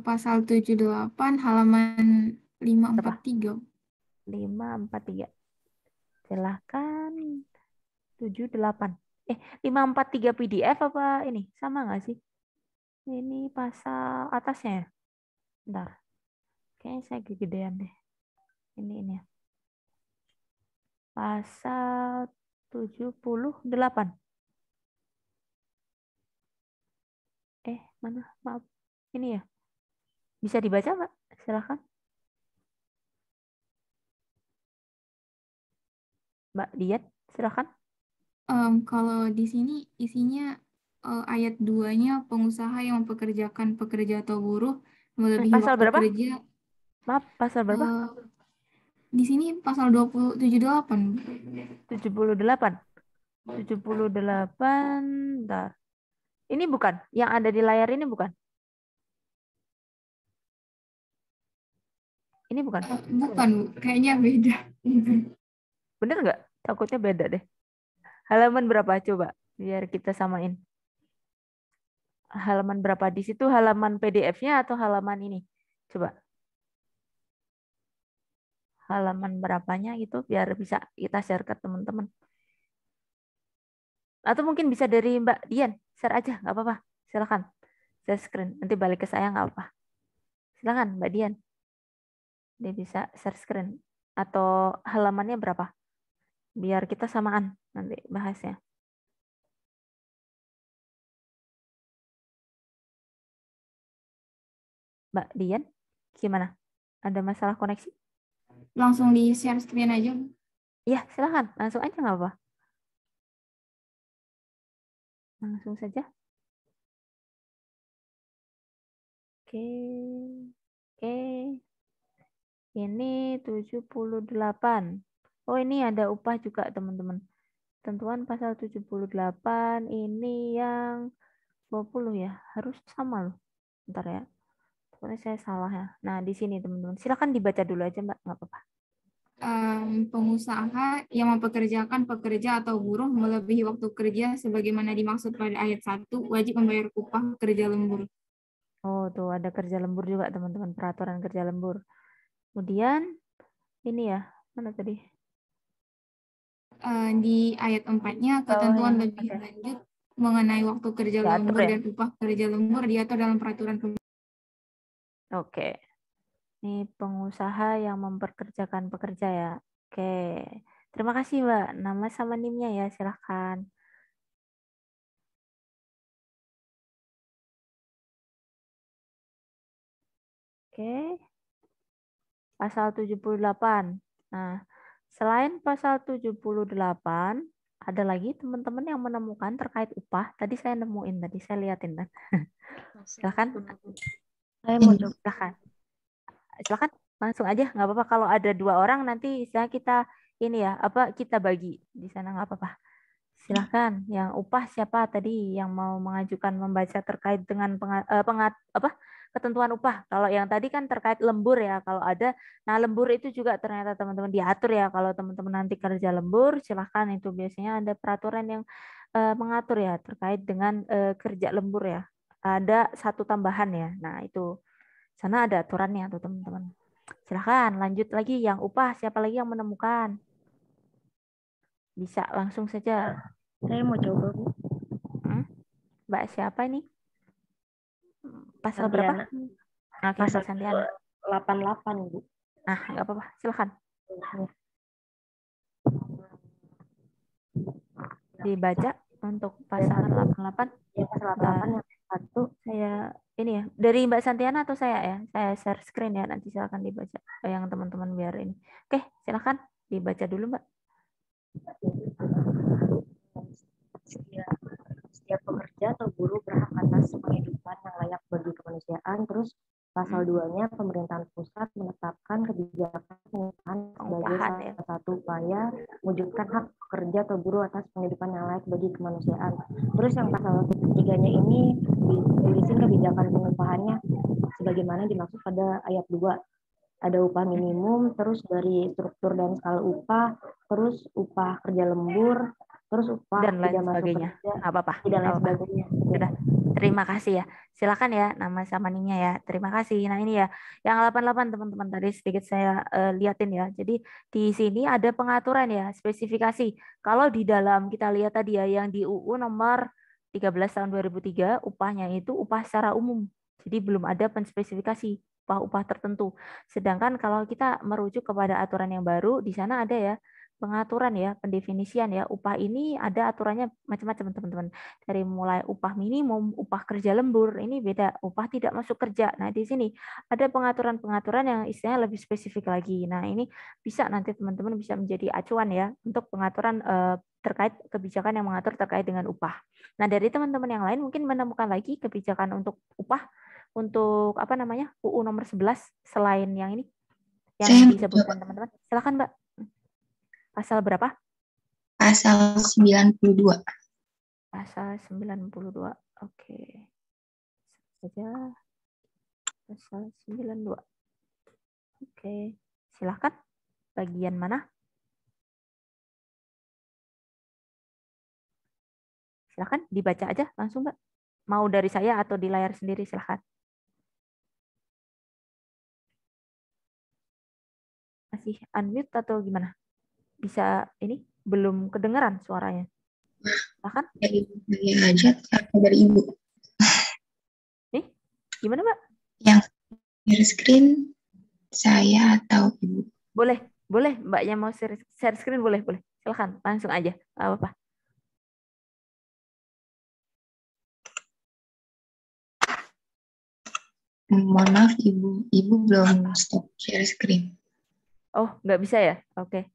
Pasal 78 halaman 543. 543. Silakan 78. 543 PDF apa ini? Sama nggak sih? Ini pasal atasnya ya? Bentar. Kayaknya saya kegedean deh. Ini ya. Pasal 78. Mana? Maaf. Ini ya. Bisa dibaca, Mbak? Silakan. Mbak Dian, silakan. Kalau di sini isinya ayat 2-nya pengusaha yang mempekerjakan pekerja atau buruh melebihi Pasal waktu berapa? kerja. Maaf, pasal berapa? Di sini pasal 78. 78. 78. Bentar. Ini bukan? Yang ada di layar ini bukan? Ini bukan? Bukan, Bu. Kayaknya beda. Bener nggak? Takutnya beda deh. Halaman berapa? Coba, biar kita samain. Halaman berapa? Di situ halaman PDF-nya atau halaman ini? Coba. Halaman berapanya gitu, biar bisa kita share ke teman-teman. Atau mungkin bisa dari Mbak Dian. Share aja, nggak apa-apa. Silakan. Share screen. Nanti balik ke saya, nggak apa-apa. Silakan, Mbak Dian. Dia bisa share screen. Atau halamannya berapa? Biar kita samaan nanti bahasnya. Mbak Dian, gimana? Ada masalah koneksi? Langsung di share screen aja, Bu. Iya, silakan. Langsung aja nggak apa-apa. Langsung saja. Oke. Oke. Ini 78. Oh, ini ada upah juga, teman-teman. Tentuan pasal 78 ini yang 20 ya. Harus sama loh. Bentar ya. Soalnya saya salah ya. Nah, di sini teman-teman. Silakan dibaca dulu aja, Mbak. Nggak apa-apa. pengusaha yang mempekerjakan pekerja atau buruh melebihi waktu kerja sebagaimana dimaksud pada ayat 1 wajib membayar upah kerja lembur. Oh, tuh ada kerja lembur juga teman-teman, peraturan kerja lembur. Kemudian ini ya, mana tadi? Di ayat 4-nya ketentuan lebih lanjut mengenai waktu kerja lembur dan upah kerja lembur diatur dalam peraturan pemerintah. Oke. Ini pengusaha yang memperkerjakan pekerja ya. Oke. Terima kasih Mbak. Nama sama NIM-nya ya, silahkan. Oke. Pasal 78. Nah, selain pasal 78, ada lagi teman-teman yang menemukan terkait upah. Tadi saya nemuin, tadi saya liatin kan. Silahkan. Saya mau coba. Silahkan. Silakan langsung aja, nggak apa-apa. Kalau ada 2 orang nanti istilah kita ini ya, kita bagi di sana, nggak apa-apa. Silahkan. Yang upah siapa tadi yang mau mengajukan membaca terkait dengan ketentuan upah. Kalau yang tadi kan terkait lembur ya, kalau ada. Nah, lembur itu juga ternyata teman-teman diatur ya. Kalau teman-teman nanti kerja lembur, silahkan, itu biasanya ada peraturan yang mengatur ya terkait dengan kerja lembur ya. Ada 1 tambahan ya. Nah, itu sana ada aturannya tuh teman-teman. Silahkan lanjut lagi yang upah. Siapa lagi yang menemukan? Bisa langsung saja. Saya mau coba, Bu. Mbak siapa ini? Pasal berapa? Oke, Pasal Sandiana. 88, Bu. Nah, nggak apa-apa. Silahkan. Dibaca untuk pasal 88. Ya, pasal 88 yang 1. Saya ini ya, dari Mbak Santiana atau saya ya? Saya share screen ya, nanti silakan dibaca. Yang teman-teman biar ini. Oke, silakan dibaca dulu, Mbak. Setiap pekerja atau buruh berhak atas penghidupan yang layak bagi kemanusiaan. Terus pasal 2-nya pemerintahan pusat menetapkan kebijakan pengupahan sebagai salah satu upaya mewujudkan hak pekerja atau buruh atas penghidupan yang layak bagi kemanusiaan. Terus yang pasal 3-nya ini ditulisin kebijakan pengupahannya sebagaimana dimaksud pada ayat 2. Ada upah minimum, terus dari struktur dan skala upah, terus upah kerja lembur, terus upah dan lain tidak masuk sebagainya. kerja, apa-apa. dan lain sebagainya. Sudah. Terima kasih ya. Silakan ya nama sama NIM-nya ya. Terima kasih. Nah, ini ya yang 88 teman-teman tadi sedikit saya liatin ya. Jadi di sini ada pengaturan ya, spesifikasi. Kalau di dalam kita lihat tadi ya yang di UU nomor 13 tahun 2003 upahnya itu upah secara umum. Jadi belum ada penspesifikasi upah-upah tertentu. Sedangkan kalau kita merujuk kepada aturan yang baru, di sana ada ya pengaturan ya, pendefinisian ya. Upah ini ada aturannya macam-macam teman-teman. Dari mulai upah minimum, upah kerja lembur, ini beda, upah tidak masuk kerja. Nah, di sini ada pengaturan-pengaturan yang istilahnya lebih spesifik lagi. Nah, ini bisa nanti teman-teman bisa menjadi acuan ya untuk pengaturan terkait kebijakan yang mengatur terkait dengan upah. Nah, dari teman-teman yang lain mungkin menemukan lagi kebijakan untuk upah untuk UU nomor 11 selain yang ini yang disebutkan teman-teman. Silakan, Mbak. Pasal berapa? Pasal 92. Pasal 92. Oke. Saja pasal 92. Oke. Silakan. Bagian mana? Silakan dibaca aja langsung, Mbak. Mau dari saya atau di layar sendiri, silakan. Masih unmute atau gimana? Bisa ini belum kedengaran suaranya. Silakan. Dari aja atau dari Ibu? Nih, gimana, Mbak? Yang share screen saya atau Ibu? Boleh, Mbaknya mau share screen boleh. Silakan, langsung aja. Enggak apa-apa. Mohon maaf Ibu belum stop share screen. Oh, nggak bisa ya? Oke.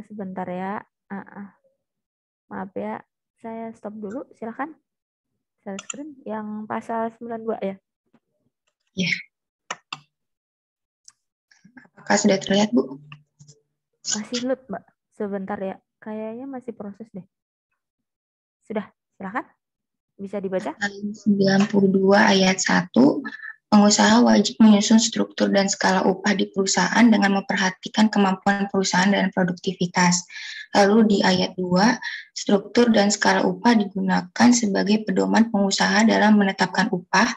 Sebentar ya. Maaf ya, saya stop dulu. Silakan. Share screen yang pasal 92 ya? Ya. Apakah sudah terlihat, Bu? Masih load, Mbak. Sebentar ya. Kayaknya masih proses deh. Sudah, silakan. Bisa dibaca? 92 ayat 1, Pengusaha wajib menyusun struktur dan skala upah di perusahaan dengan memperhatikan kemampuan perusahaan dan produktivitas. Lalu di ayat 2, struktur dan skala upah digunakan sebagai pedoman pengusaha dalam menetapkan upah.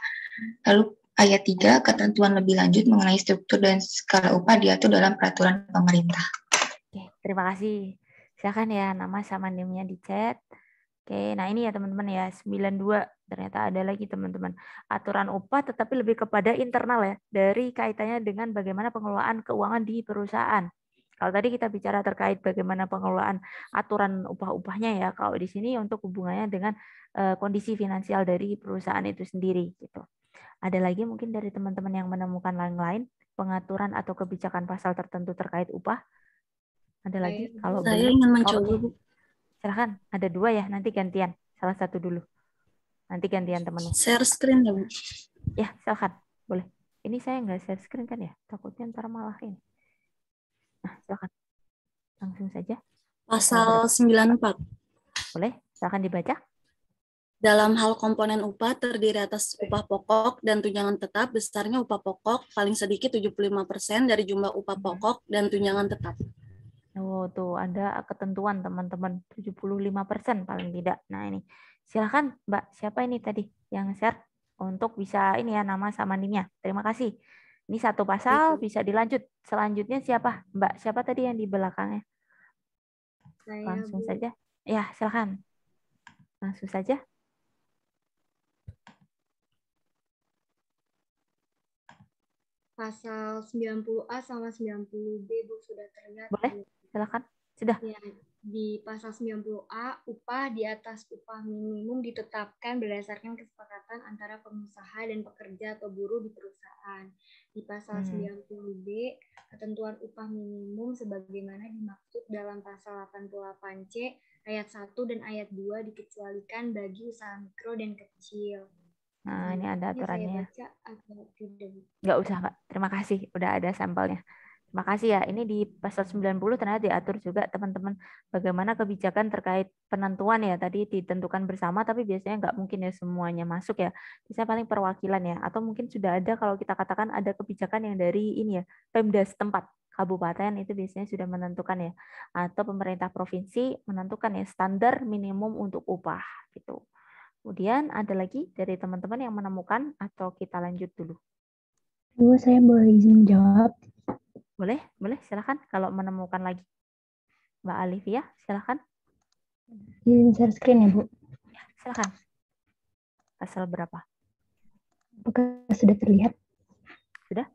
Lalu ayat 3, ketentuan lebih lanjut mengenai struktur dan skala upah diatur dalam peraturan pemerintah. Oke, terima kasih. Silakan ya nama sama NIM-nya di chat. Oke, nah ini ya teman-teman ya, 92 ternyata ada lagi teman-teman. Aturan upah tetapi lebih kepada internal ya, dari kaitannya dengan bagaimana pengelolaan keuangan di perusahaan. Kalau tadi kita bicara terkait bagaimana pengelolaan aturan upah-upahnya ya, kalau di sini untuk hubungannya dengan kondisi finansial dari perusahaan itu sendiri gitu. Ada lagi mungkin dari teman-teman yang menemukan lain-lain pengaturan atau kebijakan pasal tertentu terkait upah? Ada lagi? Kalau saya belum, ingin mencoba, Bu. Silahkan, ada 2 ya, nanti gantian. Salah satu dulu. Nanti gantian temannya. Share screen ya, Bu? Ya, silahkan. Boleh. Ini saya nggak share screen kan ya? Takutnya ntar malah ini. Nah, silahkan. Langsung saja. Pasal 94. Boleh, silahkan dibaca. Dalam hal komponen upah terdiri atas upah pokok dan tunjangan tetap, besarnya upah pokok paling sedikit 75% dari jumlah upah pokok dan tunjangan tetap. Oh, tuh ada ketentuan teman-teman, 75% paling tidak. Nah, ini. Silakan, Mbak. Siapa ini tadi yang share untuk bisa ini ya nama sama NIM-nya. Terima kasih. Ini satu pasal bisa dilanjut. Selanjutnya siapa? Mbak, siapa tadi yang di belakangnya? Saya, Langsung Bu. saja. Ya, silakan. Langsung saja. Pasal 90A sama 90B, Bu, sudah terlihat. Boleh, silakan. Sudah. Ya, di pasal 90A, upah di atas upah minimum ditetapkan berdasarkan kesepakatan antara pengusaha dan pekerja atau buruh di perusahaan. Di pasal 90B, ketentuan upah minimum sebagaimana dimaksud dalam pasal 88C ayat 1 dan ayat 2 dikecualikan bagi usaha mikro dan kecil. Nah, ini ada aturannya. Saya baca atau tidak? Nggak usah, Mbak. Terima kasih. Udah ada sampelnya. Terima kasih ya. Ini di pasal 90 ternyata diatur juga teman-teman bagaimana kebijakan terkait penentuan ya. Tadi ditentukan bersama, tapi biasanya nggak mungkin ya semuanya masuk ya. Bisa paling perwakilan ya. Atau mungkin sudah ada kalau kita katakan ada kebijakan yang dari ini ya, Pemda setempat. Kabupaten itu biasanya sudah menentukan ya. Atau pemerintah provinsi menentukan ya standar minimum untuk upah gitu. Kemudian ada lagi dari teman-teman yang menemukan atau kita lanjut dulu? Bu, saya boleh izin menjawab? Boleh, silakan kalau menemukan lagi. Mbak Alivia, silakan. Izin share screen ya, Bu? Ya, silakan. Pasal berapa? Apakah sudah terlihat? Sudah?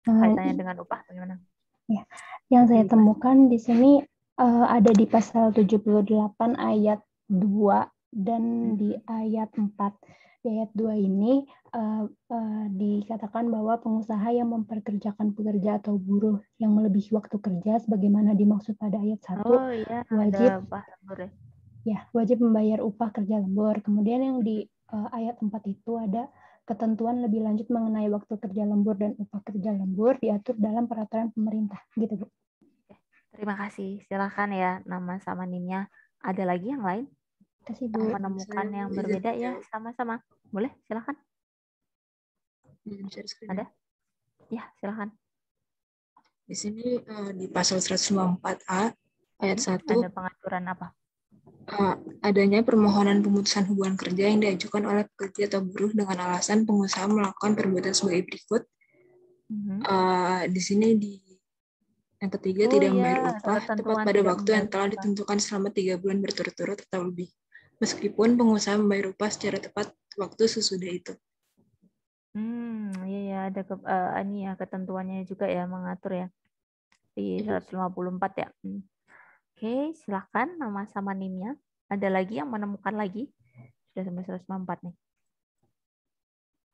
Kaitannya dengan upah bagaimana? Ya, yang saya temukan di sini ada di pasal 78 ayat 2 dan di ayat 4. Di ayat 2 ini dikatakan bahwa pengusaha yang memperkerjakan pekerja atau buruh yang melebihi waktu kerja sebagaimana dimaksud pada ayat 1 wajib membayar upah kerja lembur. Kemudian yang di ayat 4 itu ada ketentuan lebih lanjut mengenai waktu kerja lembur dan upah kerja lembur diatur dalam peraturan pemerintah. Gitu, Bu. Terima kasih. Silakan ya nama sama NIM-nya. Ada lagi yang lain? Kasih, Bu. Menemukan yang berbeda ya, sama-sama. Boleh, silakan. Ada? Ya, silakan. Di sini di pasal 154A ayat 1 ada pengaturan apa? Adanya permohonan pemutusan hubungan kerja yang diajukan oleh pekerja atau buruh dengan alasan pengusaha melakukan perbuatan sebagai berikut. Di sini di yang ketiga tidak membayar upah tepat pada waktu yang telah ditentukan selama 3 bulan berturut-turut atau lebih, meskipun pengusaha membayar upah secara tepat waktu sesudah itu. Iya ada ini ya ketentuannya juga ya mengatur ya di 154 ya. Oke, silakan nama sama NIM-nya. Ada lagi yang menemukan lagi? Sudah sampai 154 nih.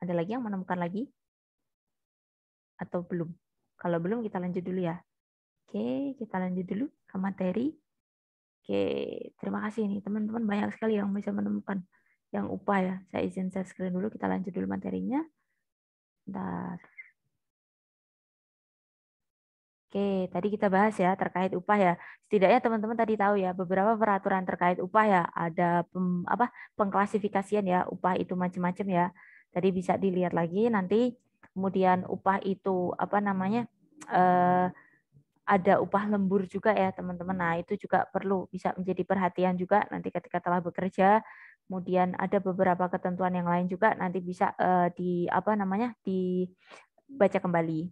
Ada lagi yang menemukan lagi? Atau belum? Kalau belum kita lanjut dulu ya. Oke, kita lanjut dulu ke materi. Oke, terima kasih nih teman-teman, banyak sekali yang bisa menemukan yang upah ya. Saya izin share screen dulu, kita lanjut dulu materinya. Bentar. Oke, tadi kita bahas ya terkait upah ya. Setidaknya teman-teman tadi tahu ya beberapa peraturan terkait upah ya. Ada pengklasifikasian ya, upah itu macam-macam ya. Tadi bisa dilihat lagi nanti. Kemudian upah itu apa namanya? Ada upah lembur juga ya teman-teman. Nah itu juga perlu bisa menjadi perhatian juga nanti ketika telah bekerja. Kemudian ada beberapa ketentuan yang lain juga nanti bisa di apa namanya dibaca kembali.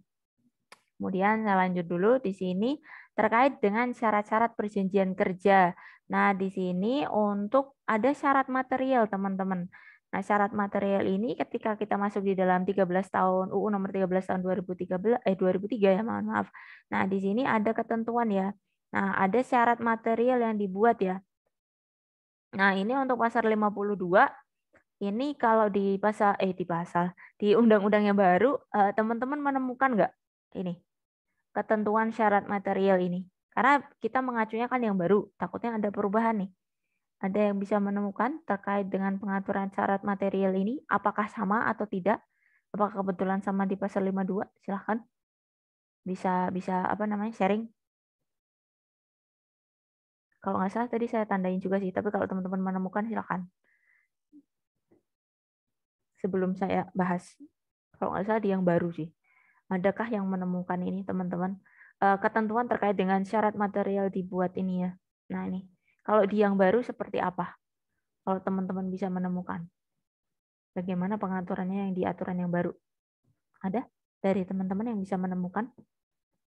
Kemudian saya lanjut dulu di sini terkait dengan syarat-syarat perjanjian kerja. Nah di sini untuk ada syarat material teman-teman. Nah, syarat material ini ketika kita masuk di dalam 13 tahun UU nomor 13 tahun 2003 ya, mohon maaf. Nah, di sini ada ketentuan ya. Nah, ada syarat material yang dibuat ya. Nah, ini untuk pasal 52 ini kalau di undang-undang yang baru teman-teman menemukan nggak ini ketentuan syarat material ini? Karena kita mengacunya kan yang baru, takutnya ada perubahan nih. Ada yang bisa menemukan terkait dengan pengaturan syarat material ini, apakah sama atau tidak? Apakah kebetulan sama di pasal 52? Silahkan. Bisa apa namanya sharing. Kalau nggak salah tadi saya tandain juga sih, tapi kalau teman-teman menemukan silahkan. Sebelum saya bahas. Kalau nggak salah di yang baru sih. Adakah yang menemukan ini teman-teman? Ketentuan terkait dengan syarat material dibuat ini ya. Nah ini. Kalau di yang baru seperti apa? Kalau teman-teman bisa menemukan. Bagaimana pengaturannya yang di aturan yang baru? Ada dari teman-teman yang bisa menemukan?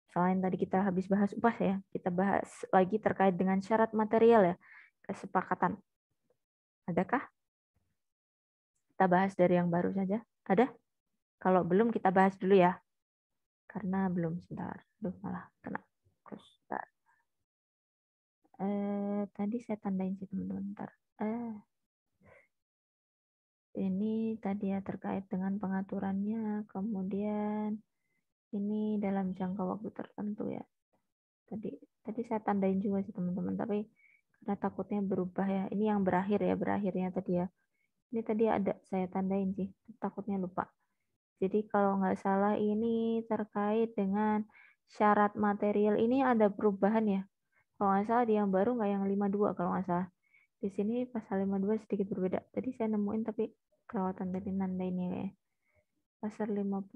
Selain tadi kita habis bahas upah ya, kita bahas lagi terkait dengan syarat material ya, kesepakatan. Adakah? Kita bahas dari yang baru saja. Ada? Kalau belum kita bahas dulu ya. Karena belum, sebentar. Duh, malah kena. Sebentar. Tadi saya tandain sih teman-teman. Bentar. Ini tadi ya terkait dengan pengaturannya, kemudian ini dalam jangka waktu tertentu ya. Tadi saya tandain juga sih teman-teman, tapi karena takutnya berubah ya. Ini yang berakhirnya tadi ya. Ini tadi ada saya tandain sih, takutnya lupa. Jadi kalau nggak salah ini terkait dengan syarat material ini ada perubahan ya. Kalau nggak salah di yang baru nggak yang 52 kalau nggak salah. Di sini pasal 52 sedikit berbeda. Tadi saya nemuin tapi kelewatan tadi nandainnya ya. Pasal 52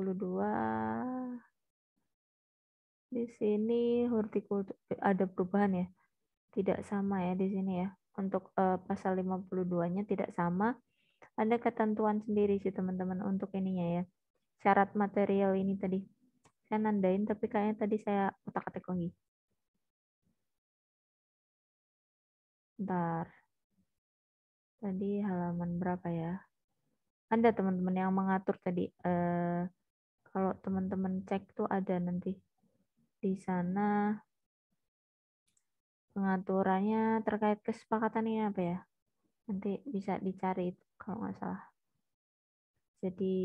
di sini hortikultur ada perubahan ya. Tidak sama ya di sini ya. Untuk pasal 52-nya tidak sama. Ada ketentuan sendiri sih teman-teman untuk ininya ya. Syarat material ini tadi. Saya nandain tapi kayaknya tadi saya otak-atik lagi. Bentar. Tadi halaman berapa ya? Ada teman-teman yang mengatur tadi. Kalau teman-teman cek tuh ada nanti. Di sana pengaturannya terkait kesepakatan ini apa ya? Nanti bisa dicari itu kalau nggak salah. Jadi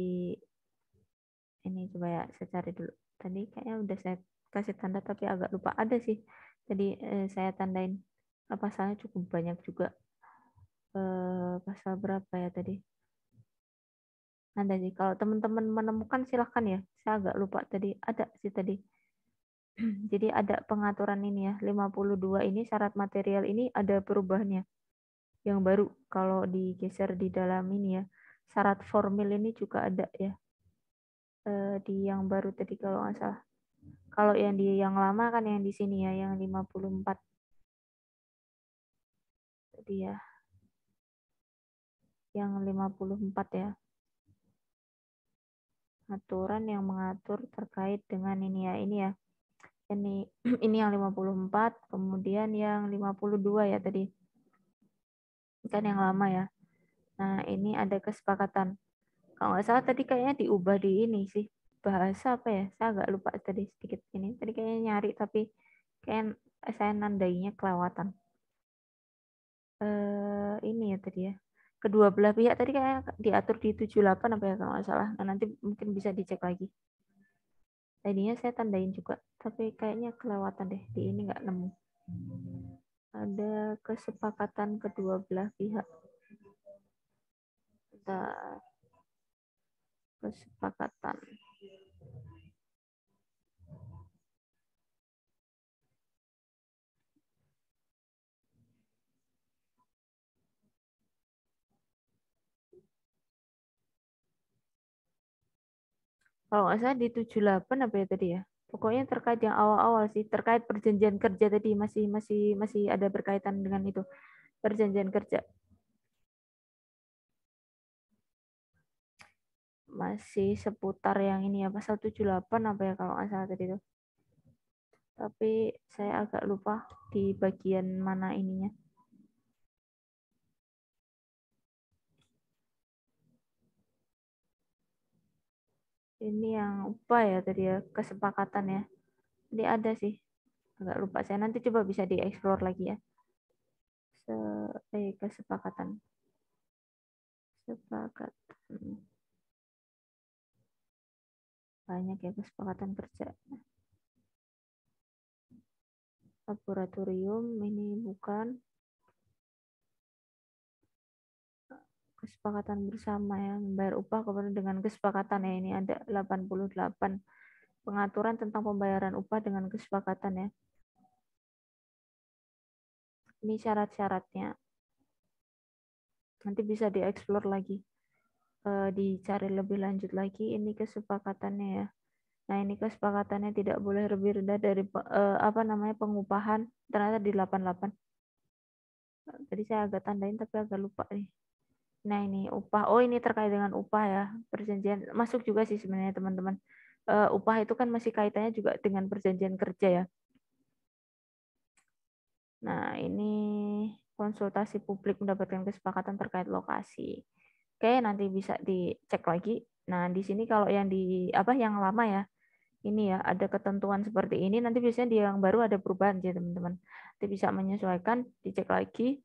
ini coba ya saya cari dulu. Tadi kayaknya udah saya kasih tanda tapi agak lupa. Ada sih. Tadi saya tandain. Pasalnya cukup banyak juga. Pasal berapa ya tadi? Ada sih. Kalau teman-teman menemukan silahkan ya. Saya agak lupa tadi. Ada sih tadi. Jadi ada pengaturan ini ya. 52 ini syarat material ini ada perubahannya. Yang baru kalau digeser di dalam ini ya. Syarat formil ini juga ada ya. Di yang baru tadi kalau nggak salah. Kalau yang di yang lama kan yang di sini ya, yang 54. Tadi ya. Yang 54 ya. Aturan yang mengatur terkait dengan ini ya. Ini yang 54, kemudian yang 52 ya tadi. Kan yang lama ya. Nah, ini ada kesepakatan. Kalau nggak salah tadi kayaknya diubah di ini sih. Bahasa apa ya? Saya agak lupa tadi sedikit ini. Tadi kayaknya nyari tapi kayak saya nandainya kelewatan. Ini ya tadi ya. Kedua belah pihak tadi kayaknya diatur di 78 apa ya kalau nggak salah. Nah, nanti mungkin bisa dicek lagi. Tadinya saya tandain juga, tapi kayaknya kelewatan deh. Di ini nggak nemu. Ada kesepakatan kedua belah pihak. Kesepakatan. Kalau nggak salah di 78 apa ya tadi ya? Pokoknya terkait yang awal-awal sih, terkait perjanjian kerja tadi masih ada berkaitan dengan itu, perjanjian kerja. Masih seputar yang ini ya, pasal 78 apa ya kalau nggak salah tadi itu. Tapi saya agak lupa di bagian mana ininya. Ini yang upah ya tadi ya, kesepakatan ya. Ini ada sih, agak lupa saya. Nanti coba bisa dieksplor lagi ya. Kesepakatan. Kesepakatan. Banyak ya kesepakatan kerja. Laboratorium ini bukan. Kesepakatan bersama ya, membayar upah kepada dengan kesepakatan ya, ini ada 88 pengaturan tentang pembayaran upah dengan kesepakatan ya. Ini syarat-syaratnya. Nanti bisa dieksplor lagi, dicari lebih lanjut lagi ini kesepakatannya ya. Nah ini kesepakatannya tidak boleh lebih rendah dari pengupahan, ternyata di 88. Tadi saya agak tandain tapi agak lupa nih. Nah ini upah, oh ini terkait dengan upah ya, perjanjian masuk juga sih sebenarnya teman-teman. Upah itu kan masih kaitannya juga dengan perjanjian kerja ya. Nah ini konsultasi publik mendapatkan kesepakatan terkait lokasi. Oke nanti bisa dicek lagi. Nah di sini kalau yang yang lama ya, ini ya ada ketentuan seperti ini. Nanti biasanya di yang baru ada perubahan sih teman-teman. Nanti bisa menyesuaikan, dicek lagi.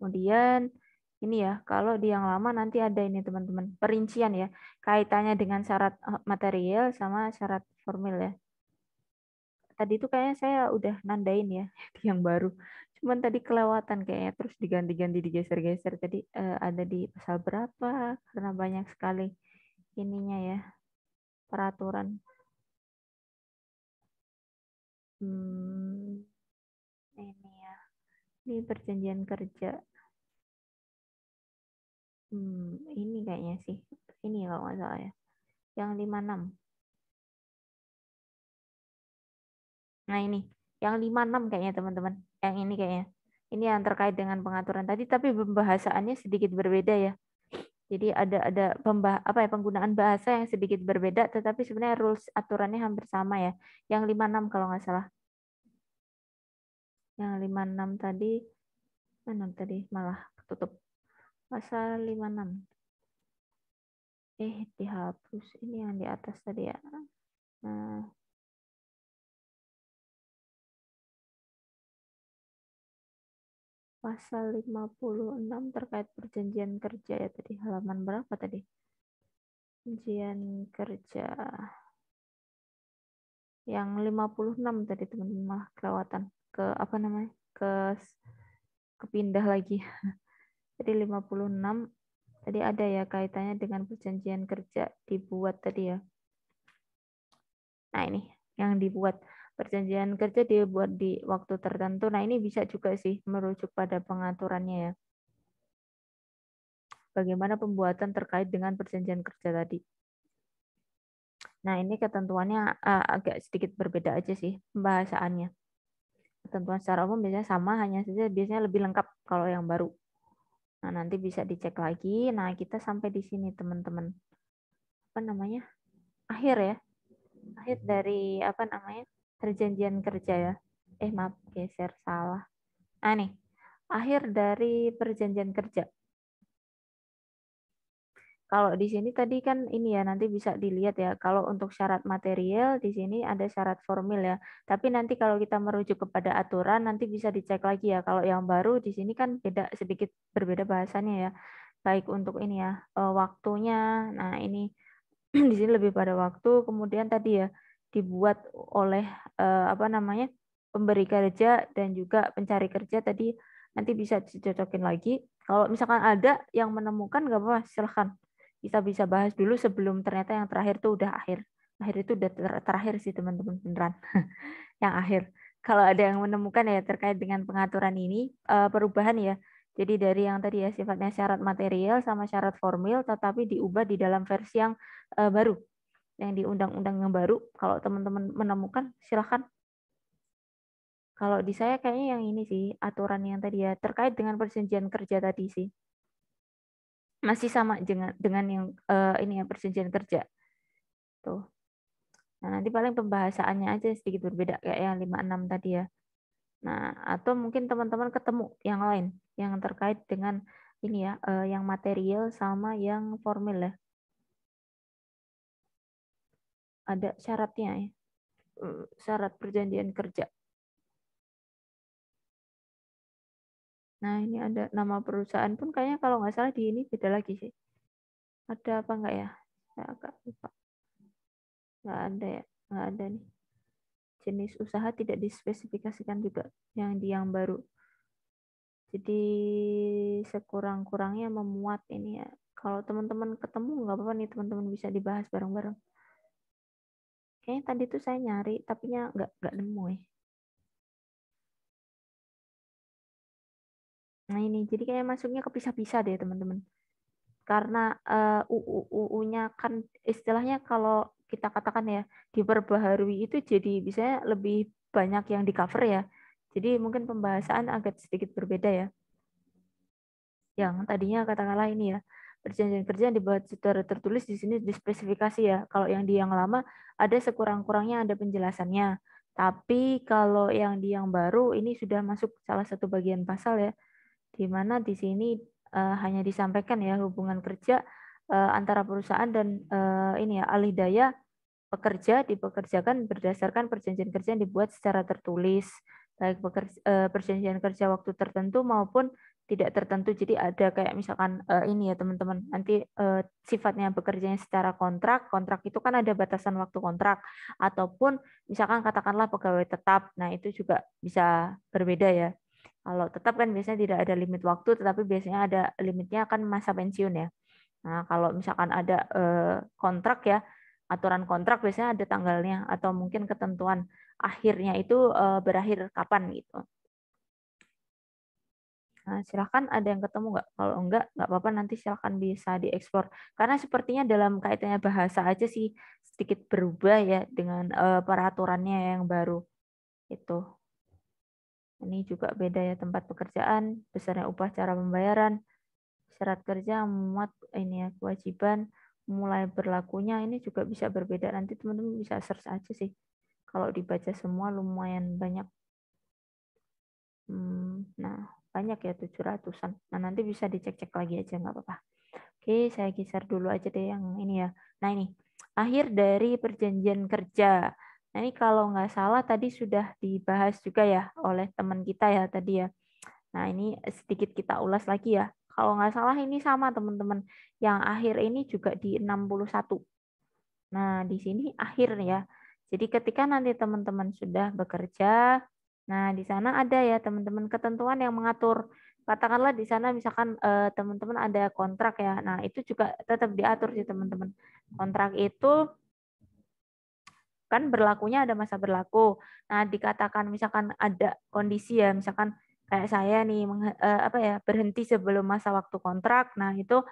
Kemudian ini ya, kalau di yang lama nanti ada ini teman-teman, perincian ya, kaitannya dengan syarat material sama syarat formil ya. Tadi itu kayaknya saya udah nandain ya di yang baru. Cuman tadi kelewatan kayaknya, terus diganti-ganti, digeser-geser. Tadi ada di pasal berapa, karena banyak sekali ininya ya, peraturan. Ini ya, ini perjanjian kerja. Ini kayaknya sih. Ini kalau nggak salah ya. Yang 56. Nah ini. Yang 56 kayaknya teman-teman. Yang ini kayaknya. Ini yang terkait dengan pengaturan tadi. Tapi pembahasannya sedikit berbeda ya. Jadi ada penggunaan bahasa yang sedikit berbeda. Tetapi sebenarnya rules aturannya hampir sama ya. Yang 56 kalau nggak salah. Yang 56 tadi. Mana tadi? Malah ketutup. Pasal 56. Dihapus. Ini yang di atas tadi ya. Nah. Pasal 56 terkait perjanjian kerja ya tadi. Halaman berapa tadi? Perjanjian kerja. Yang 56 tadi teman-teman, malah kelewatan. Kepindah lagi. Jadi 56 tadi ada ya kaitannya dengan perjanjian kerja dibuat tadi ya. Nah ini yang dibuat, perjanjian kerja dibuat di waktu tertentu. Nah ini bisa juga sih merujuk pada pengaturannya ya. Bagaimana pembuatan terkait dengan perjanjian kerja tadi. Nah ini ketentuannya agak sedikit berbeda aja sih pembahasannya. Ketentuan secara umum biasanya sama, hanya saja biasanya lebih lengkap kalau yang baru. Nah nanti bisa dicek lagi. Nah kita sampai di sini teman-teman. Akhir ya. Akhir dari perjanjian kerja ya. Maaf geser salah. Nah nih akhir dari perjanjian kerja. Kalau di sini tadi kan ini ya nanti bisa dilihat ya. Kalau untuk syarat material di sini ada syarat formil ya. Tapi nanti kalau kita merujuk kepada aturan nanti bisa dicek lagi ya. Kalau yang baru di sini kan sedikit berbeda bahasanya ya. Baik untuk ini ya waktunya. Nah ini di sini lebih pada waktu. Kemudian tadi ya dibuat oleh pemberi kerja dan juga pencari kerja tadi nanti bisa dicocokin lagi. Kalau misalkan ada yang menemukan nggak apa-apa silahkan. Kita bisa bahas dulu sebelum ternyata yang terakhir tuh udah akhir. Akhir itu udah terakhir sih teman-teman beneran. Yang akhir. Kalau ada yang menemukan ya terkait dengan pengaturan ini perubahan ya. Jadi dari yang tadi ya sifatnya syarat material sama syarat formil tetapi diubah di dalam versi yang baru. yang di undang-undang yang baru. Kalau teman-teman menemukan, silahkan. Kalau di saya kayaknya yang ini sih, aturan yang tadi ya, terkait dengan perjanjian kerja tadi sih. Masih sama dengan yang ini ya, perjanjian kerja. Tuh. Nah, nanti paling pembahasannya aja sedikit berbeda, kayak yang 56 tadi ya. Nah, atau mungkin teman-teman ketemu yang lain, yang terkait dengan ini ya, yang material sama yang formal ya. Ada syaratnya ya, syarat perjanjian kerja. Nah, ini ada nama perusahaan pun kayaknya kalau nggak salah di ini beda lagi sih. Ada apa nggak ya? Saya agak lupa. Nggak ada ya, nggak ada nih. Jenis usaha tidak dispesifikasikan juga yang baru. Jadi sekurang-kurangnya memuat ini ya. Kalau teman-teman ketemu nggak apa-apa nih, teman-teman bisa dibahas bareng-bareng. Kayaknya tadi tuh saya nyari, tapi nggak nemu ya. Nah ini, jadi kayak masuknya kepisah-pisah deh teman-teman. Karena UU-nya kan istilahnya kalau kita katakan ya, diperbaharui itu jadi bisa lebih banyak yang di cover ya. Jadi mungkin pembahasan agak sedikit berbeda ya. Yang tadinya katakanlah ini ya, perjanjian kerja dibuat secara tertulis, di sini dispesifikasi ya. Kalau yang di yang lama ada sekurang-kurangnya ada penjelasannya. Tapi kalau yang di yang baru ini sudah masuk salah satu bagian pasal ya, di mana di sini hanya disampaikan ya hubungan kerja antara perusahaan dan ini ya alih daya pekerja dipekerjakan berdasarkan perjanjian kerja yang dibuat secara tertulis, baik perjanjian kerja waktu tertentu maupun tidak tertentu. Jadi ada kayak misalkan ini ya teman-teman, nanti sifatnya bekerjanya secara kontrak itu kan ada batasan waktu kontrak, ataupun misalkan katakanlah pegawai tetap, nah itu juga bisa berbeda ya. Kalau tetap kan biasanya tidak ada limit waktu, tetapi biasanya ada limitnya kan masa pensiun ya. Nah kalau misalkan ada kontrak ya, aturan kontrak biasanya ada tanggalnya, atau mungkin ketentuan akhirnya itu berakhir kapan gitu. Nah, silahkan ada yang ketemu nggak? Kalau enggak apa-apa, nanti silahkan bisa dieksplor. Karena sepertinya dalam kaitannya bahasa aja sih sedikit berubah ya dengan peraturannya yang baru itu. Ini juga beda ya, tempat pekerjaan, besarnya upah, cara pembayaran, syarat kerja, memuat ini ya kewajiban, mulai berlakunya ini juga bisa berbeda. Nanti teman-teman bisa search aja sih. Kalau dibaca semua lumayan banyak. Nah, banyak ya 700-an. Nah, nanti bisa dicek-cek lagi aja, nggak apa-apa. Oke, saya geser dulu aja deh yang ini ya. Nah, ini akhir dari perjanjian kerja. Nah, ini kalau nggak salah tadi sudah dibahas juga ya oleh teman kita ya tadi ya. Nah, ini sedikit kita ulas lagi ya. Kalau nggak salah ini sama teman-teman. Yang akhir ini juga di 61. Nah, di sini akhir ya. Jadi ketika nanti teman-teman sudah bekerja, nah di sana ada ya teman-teman ketentuan yang mengatur. Katakanlah di sana misalkan teman-teman ada kontrak ya. Nah, itu juga tetap diatur sih teman-teman. Kontrak itu kan berlakunya ada masa berlaku. Nah, dikatakan misalkan ada kondisi ya, misalkan kayak saya nih berhenti sebelum masa waktu kontrak. Nah, itu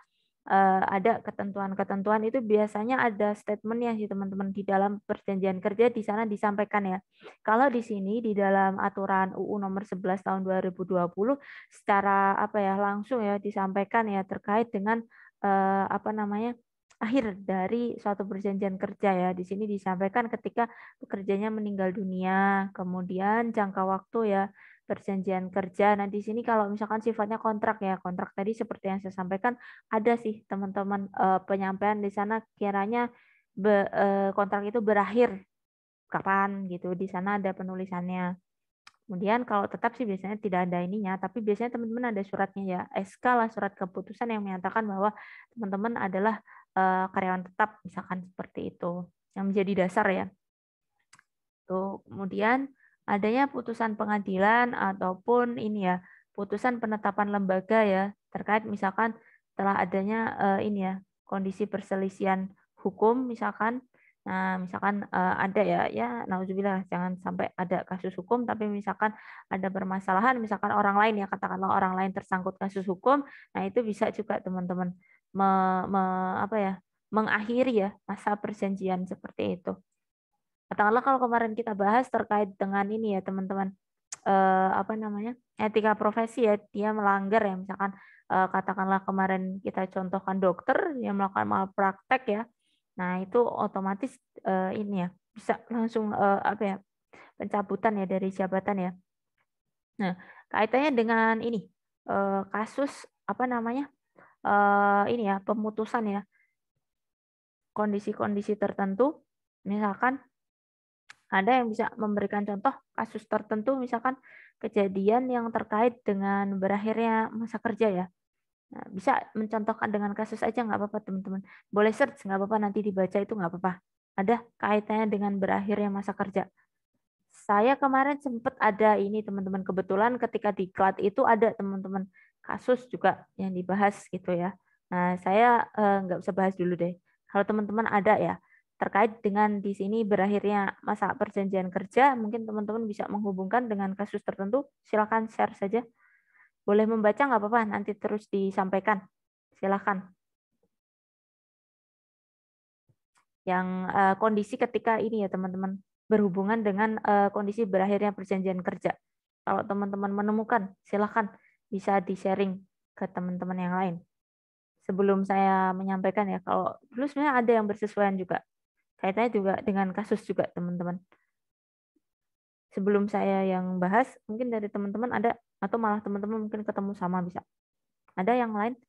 ada ketentuan-ketentuan, itu biasanya ada statementnya sih teman-teman di dalam perjanjian kerja, di sana disampaikan ya. Kalau di sini di dalam aturan UU nomor 11 tahun 2020 secara langsung ya disampaikan ya terkait dengan akhir dari suatu perjanjian kerja ya. Di sini disampaikan ketika pekerjanya meninggal dunia, kemudian jangka waktu ya perjanjian kerja. Nah, di sini kalau misalkan sifatnya kontrak ya, kontrak tadi seperti yang saya sampaikan ada sih teman-teman penyampaian di sana kiranya kontrak itu berakhir kapan gitu. Di sana ada penulisannya. Kemudian kalau tetap sih biasanya tidak ada ininya, tapi biasanya teman-teman ada suratnya ya, SK lah, surat keputusan yang menyatakan bahwa teman-teman adalah karyawan tetap, misalkan seperti itu, yang menjadi dasar ya. Tuh, kemudian adanya putusan pengadilan ataupun ini ya, putusan penetapan lembaga ya, terkait misalkan telah adanya ini ya, kondisi perselisihan hukum misalkan. Nah, misalkan ada ya nauzubillah, jangan sampai ada kasus hukum, tapi misalkan ada permasalahan, misalkan orang lain ya, katakanlah orang lain tersangkut kasus hukum, nah itu bisa juga teman-teman mengakhiri ya masa perjanjian seperti itu. Katakanlah kalau kemarin kita bahas terkait dengan ini ya teman-teman, apa namanya, etika profesi ya, dia melanggar ya, misalkan katakanlah kemarin kita contohkan dokter yang melakukan malpraktek ya, nah itu otomatis ini ya bisa langsung apa ya, pencabutan ya dari jabatan ya. Nah kaitannya dengan ini kasus apa namanya, ini ya pemutusan ya, kondisi-kondisi tertentu, misalkan ada yang bisa memberikan contoh kasus tertentu, misalkan kejadian yang terkait dengan berakhirnya masa kerja ya. Nah, bisa mencontohkan dengan kasus aja nggak apa-apa teman-teman. Boleh search nggak apa-apa, nanti dibaca itu nggak apa-apa. Ada kaitannya dengan berakhirnya masa kerja. Saya kemarin sempat ada ini teman-teman, kebetulan ketika di Klat itu ada teman-teman kasus juga yang dibahas gitu ya. Nah saya nggak usah bahas dulu deh. Kalau teman-teman ada ya terkait dengan di sini berakhirnya masa perjanjian kerja, mungkin teman-teman bisa menghubungkan dengan kasus tertentu, silakan share saja. Boleh membaca nggak apa-apa, nanti terus disampaikan. Silakan. Yang kondisi ketika ini ya teman-teman, berhubungan dengan kondisi berakhirnya perjanjian kerja. Kalau teman-teman menemukan, silakan bisa di-sharing ke teman-teman yang lain. Sebelum saya menyampaikan ya, kalau dulu sebenarnya ada yang bersesuaian juga. Kaitannya juga dengan kasus juga teman-teman. Sebelum saya yang bahas, mungkin dari teman-teman ada, atau malah teman-teman mungkin ketemu sama bisa. Ada yang lain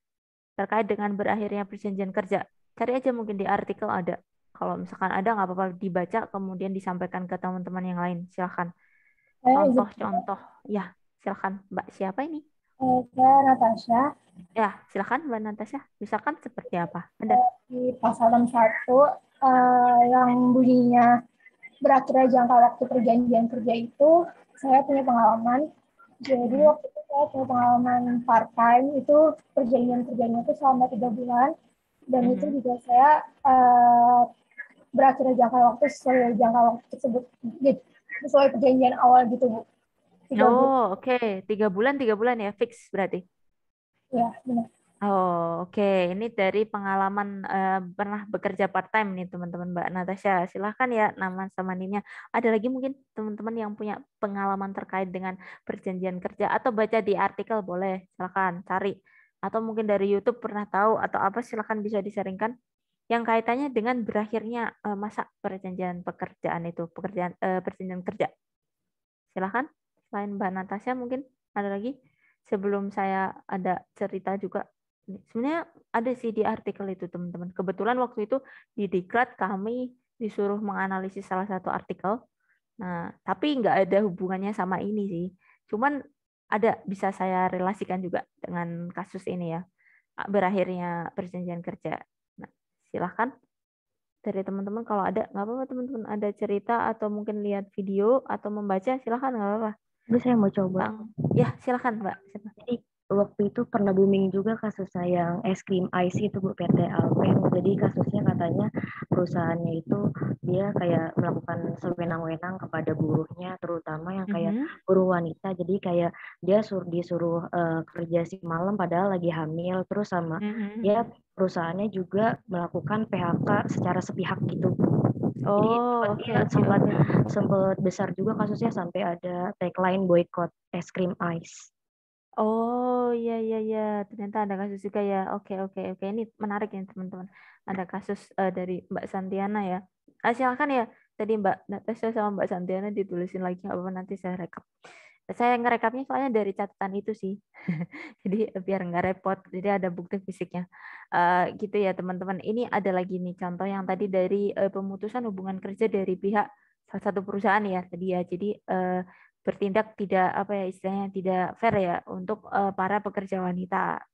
terkait dengan berakhirnya perjanjian kerja. Cari aja mungkin di artikel ada. Kalau misalkan ada nggak apa-apa dibaca, kemudian disampaikan ke teman-teman yang lain. Silakan. Contoh-contoh. Ya, silakan Mbak. Siapa ini? Saya Natasha. Ya, silakan Mbak Natasha. Misalkan seperti apa? Ada. Di pasal 1 yang bunyinya berakhirnya jangka waktu perjanjian kerja itu, saya punya pengalaman. Jadi waktu itu saya punya pengalaman part time, itu perjanjian kerjanya itu selama 3 bulan, dan itu juga saya berakhirnya jangka waktu sesuai jangka waktu tersebut, sesuai perjanjian awal gitu Bu. 3 bulan. Oke. 3 bulan ya, fix berarti. Ya, benar. Oke. Ini dari pengalaman pernah bekerja part-time nih teman-teman Mbak Natasha. Silahkan ya nama sama NIM-nya. Ada lagi mungkin teman-teman yang punya pengalaman terkait dengan perjanjian kerja atau baca di artikel boleh. Silahkan cari. Atau mungkin dari YouTube pernah tahu atau apa, silahkan bisa disaringkan. Yang kaitannya dengan berakhirnya masa perjanjian pekerjaan itu, perjanjian kerja. Silahkan. Selain Mbak Natasha mungkin ada lagi. Sebelum saya ada cerita juga. Sebenarnya ada sih di artikel itu teman-teman. Kebetulan waktu itu di Diklat kami disuruh menganalisis salah satu artikel. Nah, tapi nggak ada hubungannya sama ini sih. Cuman ada, bisa saya relasikan juga dengan kasus ini ya. Berakhirnya perjanjian kerja. Nah, silahkan dari teman-teman kalau ada, nggak apa-apa teman-teman, ada cerita atau mungkin lihat video atau membaca, silahkan nggak apa-apa. Ini saya mau coba. Ya, silakan Mbak. Jadi waktu itu pernah booming juga kasus yang es krim ice itu Bu, PT Alpen. Jadi kasusnya katanya perusahaannya itu dia kayak melakukan sewenang-wenang kepada buruhnya, terutama yang kayak buruh wanita. Jadi kayak dia disuruh kerja si malam padahal lagi hamil, terus sama dia perusahaannya juga melakukan PHK secara sepihak gitu. Jadi sempat besar juga kasusnya sampai ada tagline boycott es krim ice. Oh iya, ternyata ada kasus juga ya. Oke, ini menarik ya teman-teman. Ada kasus dari Mbak Santiana ya. Silakan ya. Tadi Mbak Natasha sama Mbak Santiana ditulisin lagi, apa nanti saya rekap. Saya ngerekapnya soalnya dari catatan itu sih. Jadi biar nggak repot. Jadi ada bukti fisiknya. Gitu ya teman-teman. Ini ada lagi nih contoh yang tadi dari pemutusan hubungan kerja dari pihak salah satu perusahaan ya tadi ya. Jadi bertindak tidak apa ya istilahnya tidak fair ya untuk para pekerja wanita.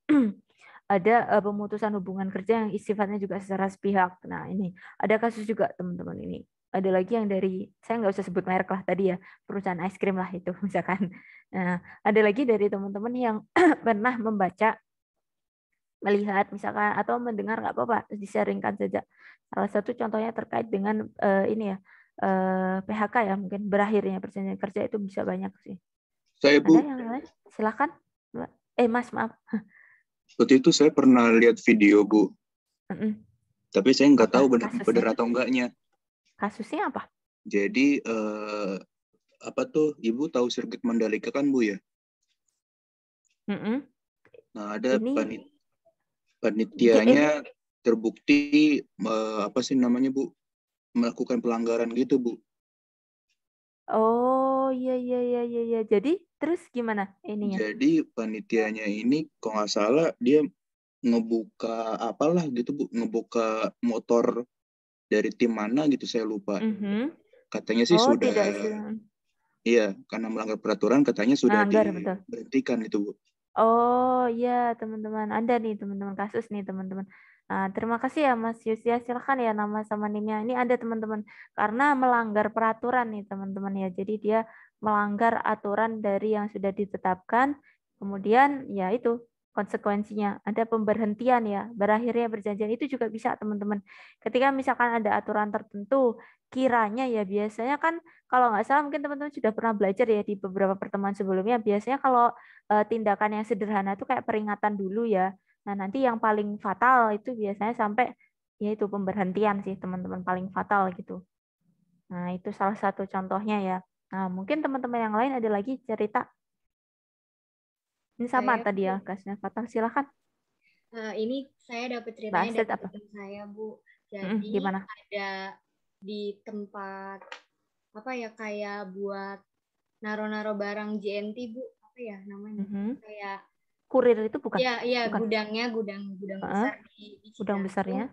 Ada pemutusan hubungan kerja yang sifatnya juga secara sepihak. Nah ini ada kasus juga teman-teman ini. Ada lagi yang dari, saya nggak usah sebut merek lah tadi ya, perusahaan es krim lah itu misalkan. Nah, ada lagi dari teman-teman yang pernah membaca, melihat misalkan, atau mendengar, nggak apa-apa, disaringkan saja. Salah satu contohnya terkait dengan ini ya, PHK ya, mungkin berakhirnya perjanjian kerja itu bisa banyak sih. Saya Bu. Ada yang lain? Silakan. Mas, maaf. Waktu itu saya pernah lihat video Bu. Tapi saya nggak tahu Kasusnya? benar atau enggaknya. Kasusnya apa? Jadi apa tuh, Ibu tahu sirkuit Mandalika kan, Bu ya? Nah, ada panitianya terbukti apa sih namanya, Bu? Melakukan pelanggaran gitu, Bu. Oh, iya. Jadi terus gimana ininya? Jadi panitianya ini kalau nggak salah dia ngebuka apalah gitu, Bu, ngebuka motor dari tim mana gitu, saya lupa. Katanya sih sudah, iya, karena melanggar peraturan katanya sudah diberhentikan itu, Bu. Oh iya teman-teman, ada nih teman-teman kasus nih teman-teman. Nah, terima kasih ya Mas Yusia, silahkan ya nama sama NIM-nya. Ini ada teman-teman, karena melanggar peraturan nih teman-teman ya. Jadi dia melanggar aturan dari yang sudah ditetapkan, kemudian ya itu konsekuensinya ada pemberhentian ya, berakhirnya perjanjian itu juga bisa teman-teman. Ketika misalkan ada aturan tertentu, kiranya ya biasanya kan kalau nggak salah mungkin teman-teman sudah pernah belajar ya di beberapa pertemuan sebelumnya, biasanya kalau tindakan yang sederhana itu kayak peringatan dulu ya. Nah, nanti yang paling fatal itu biasanya sampai yaitu pemberhentian sih teman-teman, paling fatal gitu. Nah, itu salah satu contohnya ya. Nah, mungkin teman-teman yang lain ada lagi cerita. Ini sama tadi ya, kasusnya fatal. Silakan. Ini saya dapat ceritanya dari teman saya, Bu. Jadi gimana? ada di tempat apa ya, kayak buat naro-naro barang JNT, Bu. Apa ya namanya? Kayak kurir itu bukan? Iya, gudangnya, gudang besar di gudang besarnya.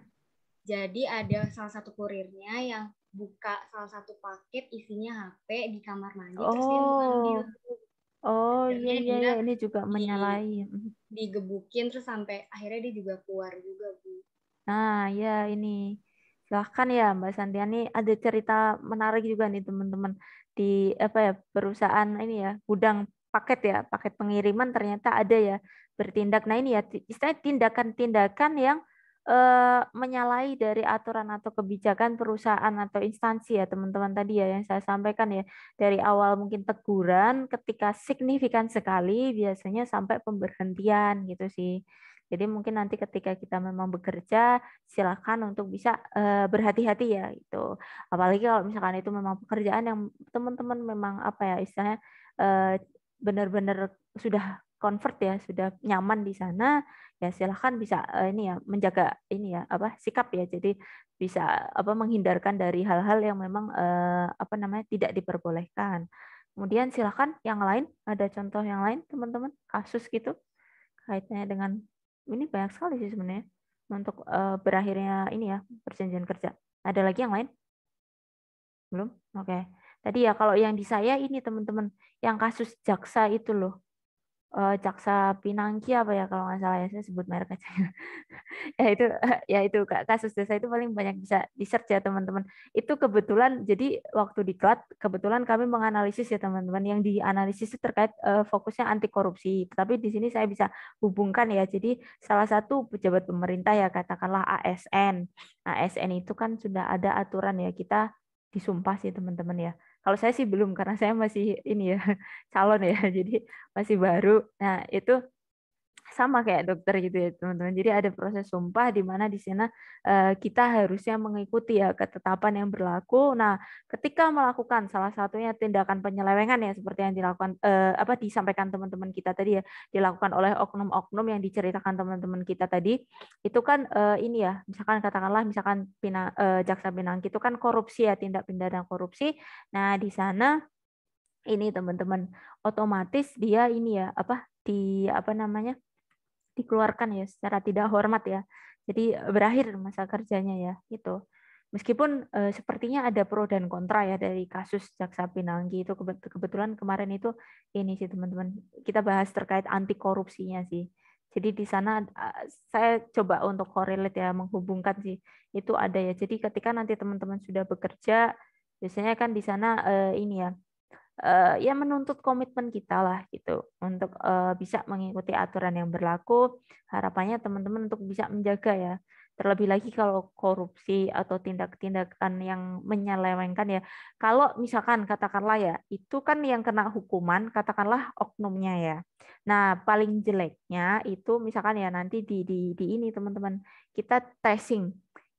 Jadi ada salah satu kurirnya yang buka salah satu paket isinya HP di kamar mandi, terus dia mengambil. Oh iya, ini juga menyalahi. Digebukin terus sampai akhirnya dia juga keluar juga, Bu. Nah, ya ini. Silahkan ya Mbak Santiani, ada cerita menarik juga nih teman-teman di apa ya, perusahaan ini ya, gudang paket ya, paket pengiriman ternyata ada ya bertindak. Nah, ini ya istilahnya tindakan-tindakan yang menyalahi dari aturan atau kebijakan perusahaan atau instansi ya teman-teman tadi ya yang saya sampaikan ya, dari awal mungkin teguran, ketika signifikan sekali biasanya sampai pemberhentian gitu sih. Jadi mungkin nanti ketika kita memang bekerja, silakan untuk bisa berhati-hati ya itu. Apalagi kalau misalkan itu memang pekerjaan yang teman-teman memang apa ya istilahnya benar-benar sudah convert ya, sudah nyaman di sana, ya silakan bisa ini ya menjaga ini ya apa sikap ya. Jadi bisa apa menghindarkan dari hal-hal yang memang apa namanya tidak diperbolehkan. Kemudian silakan yang lain, ada contoh yang lain teman-teman kasus gitu kaitannya dengan ini banyak sekali sih sebenarnya untuk berakhirnya ini ya perjanjian kerja. Ada lagi yang lain? Belum? Oke. Tadi ya kalau yang di saya ini teman-teman yang kasus jaksa itu loh. Jaksa Pinangki apa ya kalau nggak salah ya, saya sebut merek aja. ya itu kasus desa itu paling banyak bisa di-search ya teman-teman. Itu kebetulan jadi waktu di KLAT kebetulan kami menganalisis ya teman-teman, yang dianalisis itu terkait fokusnya anti korupsi. Tapi di sini saya bisa hubungkan ya. Jadi salah satu pejabat pemerintah ya katakanlah ASN. ASN itu kan sudah ada aturan ya, kita disumpah sih teman-teman ya. Kalau saya sih belum karena saya masih ini ya calon ya, jadi masih baru. Nah itu sama kayak dokter gitu ya teman-teman. Jadi ada proses sumpah di mana di sana kita harusnya mengikuti ya ketetapan yang berlaku. Nah, ketika melakukan salah satunya tindakan penyelewengan ya seperti yang dilakukan apa disampaikan teman-teman kita tadi ya, dilakukan oleh oknum-oknum yang diceritakan teman-teman kita tadi, itu kan ini ya, misalkan katakanlah misalkan Jaksa Pinangki itu kan korupsi ya, tindak pidana korupsi. Nah, di sana ini teman-teman otomatis dia ini ya apa namanya dikeluarkan ya secara tidak hormat ya. Jadi berakhir masa kerjanya ya itu. Meskipun sepertinya ada pro dan kontra ya dari kasus Jaksa Pinangki itu, kebetulan kemarin itu ini sih teman-teman kita bahas terkait anti korupsinya sih. Jadi di sana saya coba untuk correlate ya, menghubungkan sih itu ada ya. Jadi ketika nanti teman-teman sudah bekerja biasanya kan di sana ini ya ya menuntut komitmen kita lah gitu untuk bisa mengikuti aturan yang berlaku. Harapannya teman-teman untuk bisa menjaga ya. Terlebih lagi kalau korupsi atau tindak-tindakan yang menyelewengkan ya. Kalau misalkan katakanlah ya, itu kan yang kena hukuman katakanlah oknumnya ya. Nah, paling jeleknya itu misalkan ya nanti di ini teman-teman kita testing.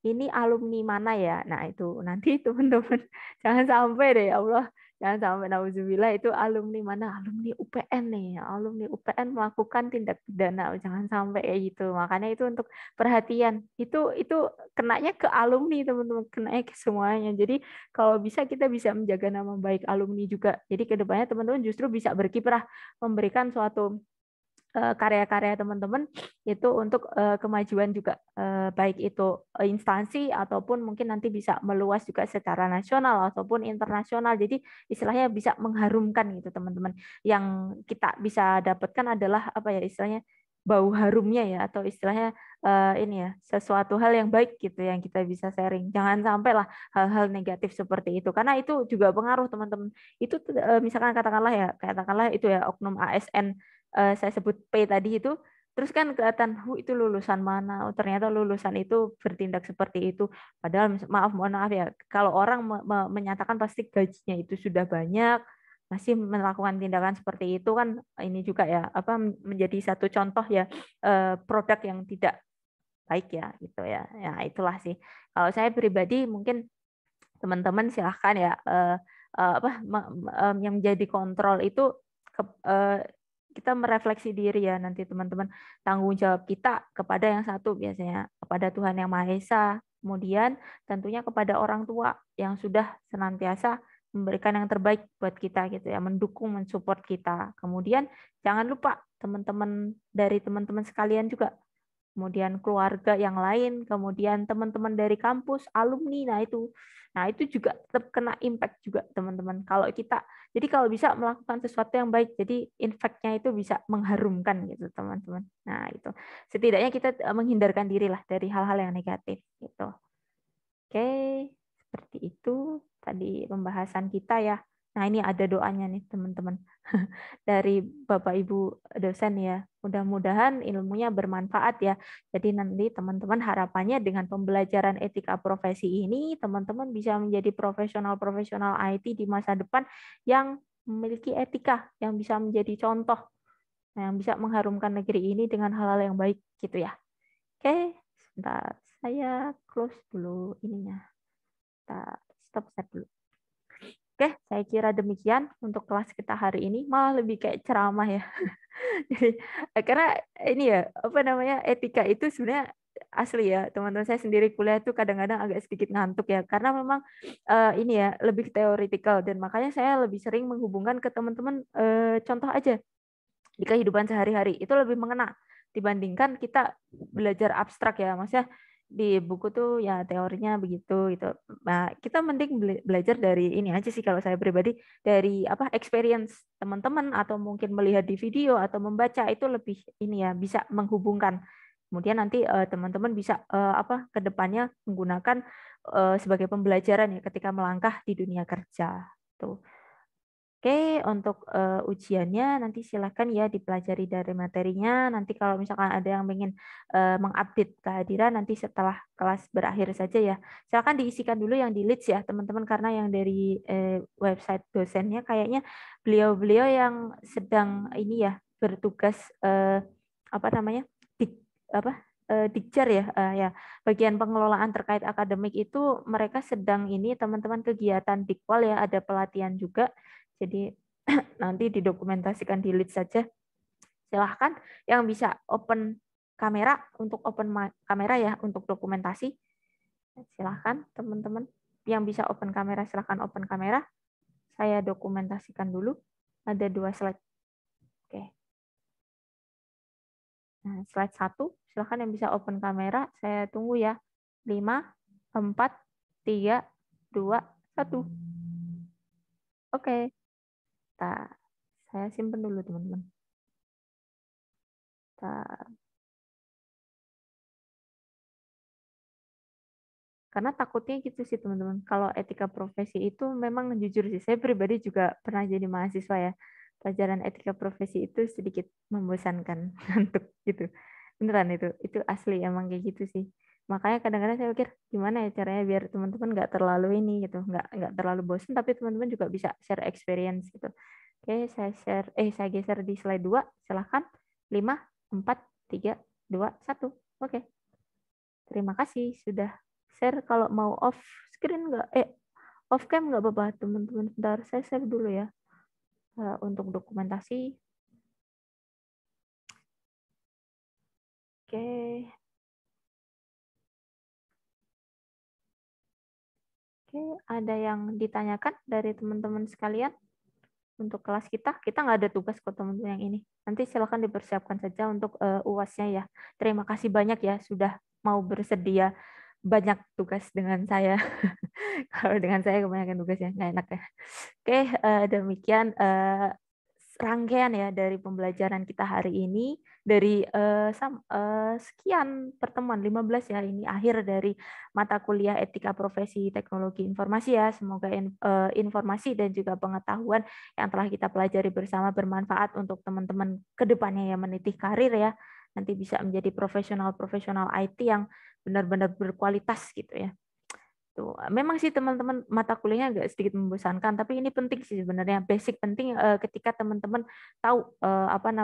ini alumni mana ya? Nah, itu nanti teman-teman jangan sampai deh, ya Allah. Jangan sampai nauzubillah itu alumni mana? Alumni UPN nih. Alumni UPN melakukan tindak pidana. Jangan sampai kayak gitu. Makanya itu untuk perhatian. Itu kenanya ke alumni, teman-teman. Kenanya ke semuanya. Jadi kalau bisa kita bisa menjaga nama baik alumni juga. Jadi kedepannya teman-teman justru bisa berkiprah memberikan suatu karya-karya teman-teman itu untuk kemajuan juga, baik itu instansi ataupun mungkin nanti bisa meluas juga secara nasional ataupun internasional. Jadi istilahnya bisa mengharumkan gitu teman-teman. Yang kita bisa dapatkan adalah apa ya istilahnya, bau harumnya ya, atau istilahnya ini ya, sesuatu hal yang baik gitu yang kita bisa sharing. Jangan sampai lah hal-hal negatif seperti itu, karena itu juga pengaruh teman-teman. Itu misalkan katakanlah itu ya oknum ASN, saya sebut P tadi itu, terus kan kelihatan itu lulusan mana, ternyata lulusan itu bertindak seperti itu, padahal mohon maaf ya, kalau orang menyatakan pasti gajinya itu sudah banyak, masih melakukan tindakan seperti itu kan, ini juga ya apa menjadi satu contoh ya, produk yang tidak baik ya gitu ya. Ya itulah sih, kalau saya pribadi mungkin teman-teman silahkan ya, yang menjadi kontrol itu kita merefleksi diri ya nanti teman-teman, tanggung jawab kita kepada yang satu biasanya kepada Tuhan Yang Maha Esa, kemudian tentunya kepada orang tua yang sudah senantiasa memberikan yang terbaik buat kita gitu ya, mendukung, mensupport kita. Kemudian jangan lupa teman-teman dari teman-teman sekalian juga, kemudian keluarga yang lain, kemudian teman-teman dari kampus, alumni, nah itu juga tetap kena impact juga teman-teman. Jadi kalau bisa melakukan sesuatu yang baik, jadi impact-nya itu bisa mengharumkan gitu teman-teman. Nah itu setidaknya kita menghindarkan diri lah dari hal-hal yang negatif gitu. Oke, seperti itu tadi pembahasan kita ya. Nah ini ada doanya nih teman-teman dari Bapak Ibu dosen ya. Mudah-mudahan ilmunya bermanfaat ya. Jadi nanti teman-teman harapannya dengan pembelajaran etika profesi ini, teman-teman bisa menjadi profesional-profesional IT di masa depan yang memiliki etika, yang bisa menjadi contoh, yang bisa mengharumkan negeri ini dengan hal-hal yang baik gitu ya. Oke, sebentar saya close dulu ininya. Kita stop set dulu. Oke, saya kira demikian untuk kelas kita hari ini. Malah lebih kayak ceramah ya. Jadi, karena ini ya, apa namanya, etika itu sebenarnya asli ya. Teman-teman saya sendiri kuliah itu kadang-kadang agak sedikit ngantuk ya. Karena memang ini ya, lebih teoritikal. Dan makanya saya lebih sering menghubungkan ke teman-teman contoh aja di kehidupan sehari-hari. Itu lebih mengena dibandingkan kita belajar abstrak ya. Maksudnya di buku tuh ya teorinya begitu gitu. Nah, kita mending belajar dari ini aja sih kalau saya pribadi, dari apa experience teman-teman atau mungkin melihat di video atau membaca, itu lebih ini ya, bisa menghubungkan. Kemudian nanti teman-teman bisa apa ke depannya menggunakan sebagai pembelajaran ya ketika melangkah di dunia kerja. Tuh. Oke, untuk ujiannya nanti silakan ya dipelajari dari materinya. Nanti kalau misalkan ada yang ingin mengupdate kehadiran nanti setelah kelas berakhir saja ya. Silakan diisikan dulu yang di leads ya teman-teman, karena yang dari website dosennya kayaknya beliau-beliau yang sedang ini ya bertugas apa namanya Dikjar ya, ya bagian pengelolaan terkait akademik itu mereka sedang ini teman-teman kegiatan Dikwal ya, ada pelatihan juga. Jadi nanti didokumentasikan di lead saja. Silahkan yang bisa open kamera untuk open kamera ya untuk dokumentasi. Silahkan teman-teman yang bisa open kamera silahkan open kamera. Saya dokumentasikan dulu. Ada 2 slide. Oke. Nah, slide 1 silahkan yang bisa open kamera. Saya tunggu ya. 5, 4, 3, 2, 1. Oke. Saya simpan dulu teman-teman. Karena takutnya gitu sih teman-teman. Kalau etika profesi itu memang jujur sih, saya pribadi juga pernah jadi mahasiswa ya. Pelajaran etika profesi itu sedikit membosankan, ngantuk gitu. Beneran itu asli emang kayak gitu sih. Makanya kadang-kadang saya pikir gimana ya caranya biar teman-teman nggak terlalu ini gitu, nggak terlalu bosan, tapi teman-teman juga bisa share experience gitu. Oke, saya geser di slide 2. Silahkan. 5, 4, 3, 2, 1. Oke. Terima kasih sudah share kalau mau off screen nggak? Off cam nggak apa-apa, teman-teman. Bentar, saya save dulu ya. Untuk dokumentasi. Oke. Oke, ada yang ditanyakan dari teman-teman sekalian? Untuk kelas kita nggak ada tugas kok teman-teman yang ini. Nanti silakan dipersiapkan saja untuk UAS-nya ya. Terima kasih banyak ya sudah mau bersedia banyak tugas dengan saya. Kalau dengan saya kebanyakan tugasnya nggak enak ya. Oke, demikian rangkaian ya dari pembelajaran kita hari ini. Dari sekian pertemuan 15 ya, ini akhir dari mata kuliah Etika Profesi Teknologi Informasi ya. Semoga informasi dan juga pengetahuan yang telah kita pelajari bersama bermanfaat untuk teman-teman ke depannya ya, meniti karir ya. Nanti bisa menjadi profesional-profesional IT yang benar-benar berkualitas gitu ya. Tuh, memang sih teman-teman mata kuliahnya agak sedikit membosankan, tapi ini penting sih sebenarnya, basic penting ketika teman-teman tahu apa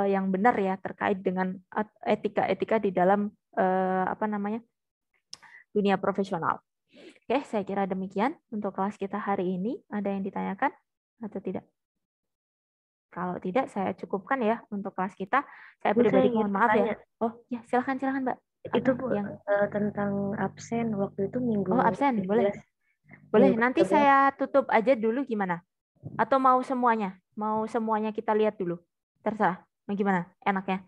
yang benar ya terkait dengan etika di dalam dunia profesional. Oke, saya kira demikian untuk kelas kita hari ini. Ada yang ditanyakan atau tidak? Kalau tidak, saya cukupkan ya untuk kelas kita. Saya pribadi mohon maaf ya. Oh ya, silakan Mbak. Itu Bu, tentang absen waktu itu minggu. Oh, absen, boleh. Boleh, nanti saya tutup aja dulu gimana? Atau mau semuanya? Mau semuanya kita lihat dulu? Terserah, mau gimana? Enaknya?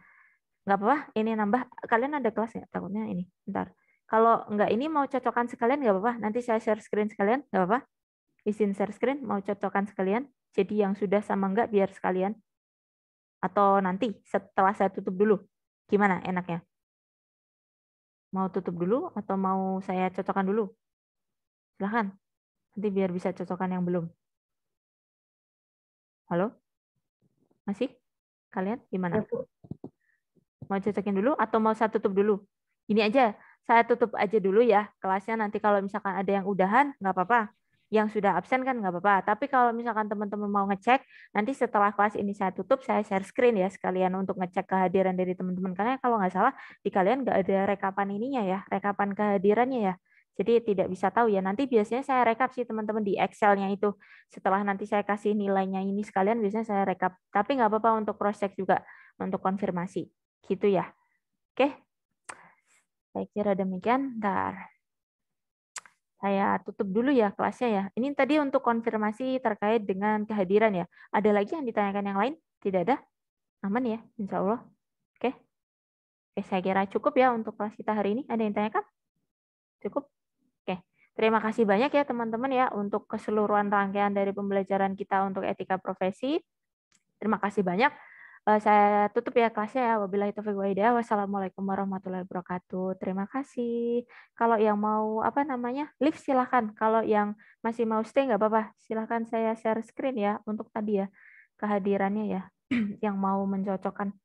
Nggak apa-apa, ini nambah. Kalian ada kelas nggak? Takutnya ini, bentar. Kalau nggak ini mau cocokan sekalian nggak apa-apa. Nanti saya share screen sekalian, nggak apa-apa. Izin share screen, mau cocokan sekalian. Jadi yang sudah sama nggak biar sekalian. Atau nanti setelah saya tutup dulu. Gimana enaknya? Mau tutup dulu atau mau saya cocokkan dulu? Silahkan. Nanti biar bisa cocokkan yang belum. Halo? Masih? Kalian gimana? Mau cocokin dulu atau mau saya tutup dulu? Ini aja, saya tutup aja dulu ya kelasnya. Nanti kalau misalkan ada yang udahan, nggak apa-apa. Yang sudah absen kan nggak apa-apa. Tapi kalau misalkan teman-teman mau ngecek, nanti setelah kelas ini saya tutup, saya share screen ya sekalian untuk ngecek kehadiran dari teman-teman. Karena kalau nggak salah, di kalian nggak ada rekapan ininya ya, rekapan kehadirannya ya. Jadi tidak bisa tahu ya. Nanti biasanya saya rekap sih teman-teman di Excel-nya itu. Setelah nanti saya kasih nilainya ini sekalian, biasanya saya rekap. Tapi nggak apa-apa untuk cross check juga, untuk konfirmasi. Gitu ya. Oke. Saya kira demikian. Bentar. Saya tutup dulu ya kelasnya ya. Ini tadi untuk konfirmasi terkait dengan kehadiran ya. Ada lagi yang ditanyakan yang lain? Tidak ada? Aman ya, insya Allah. Oke. Oke, saya kira cukup ya untuk kelas kita hari ini. Ada yang ditanyakan? Cukup? Oke. Terima kasih banyak ya teman-teman ya untuk keseluruhan rangkaian dari pembelajaran kita untuk etika profesi. Terima kasih banyak. Saya tutup ya kelasnya ya. Wabillahi taufiq wal hidayah. Wassalamualaikum warahmatullahi wabarakatuh. Terima kasih. Kalau yang mau live silahkan. Kalau yang masih mau stay nggak apa-apa. Silahkan saya share screen ya untuk tadi ya kehadirannya ya yang mau mencocokkan.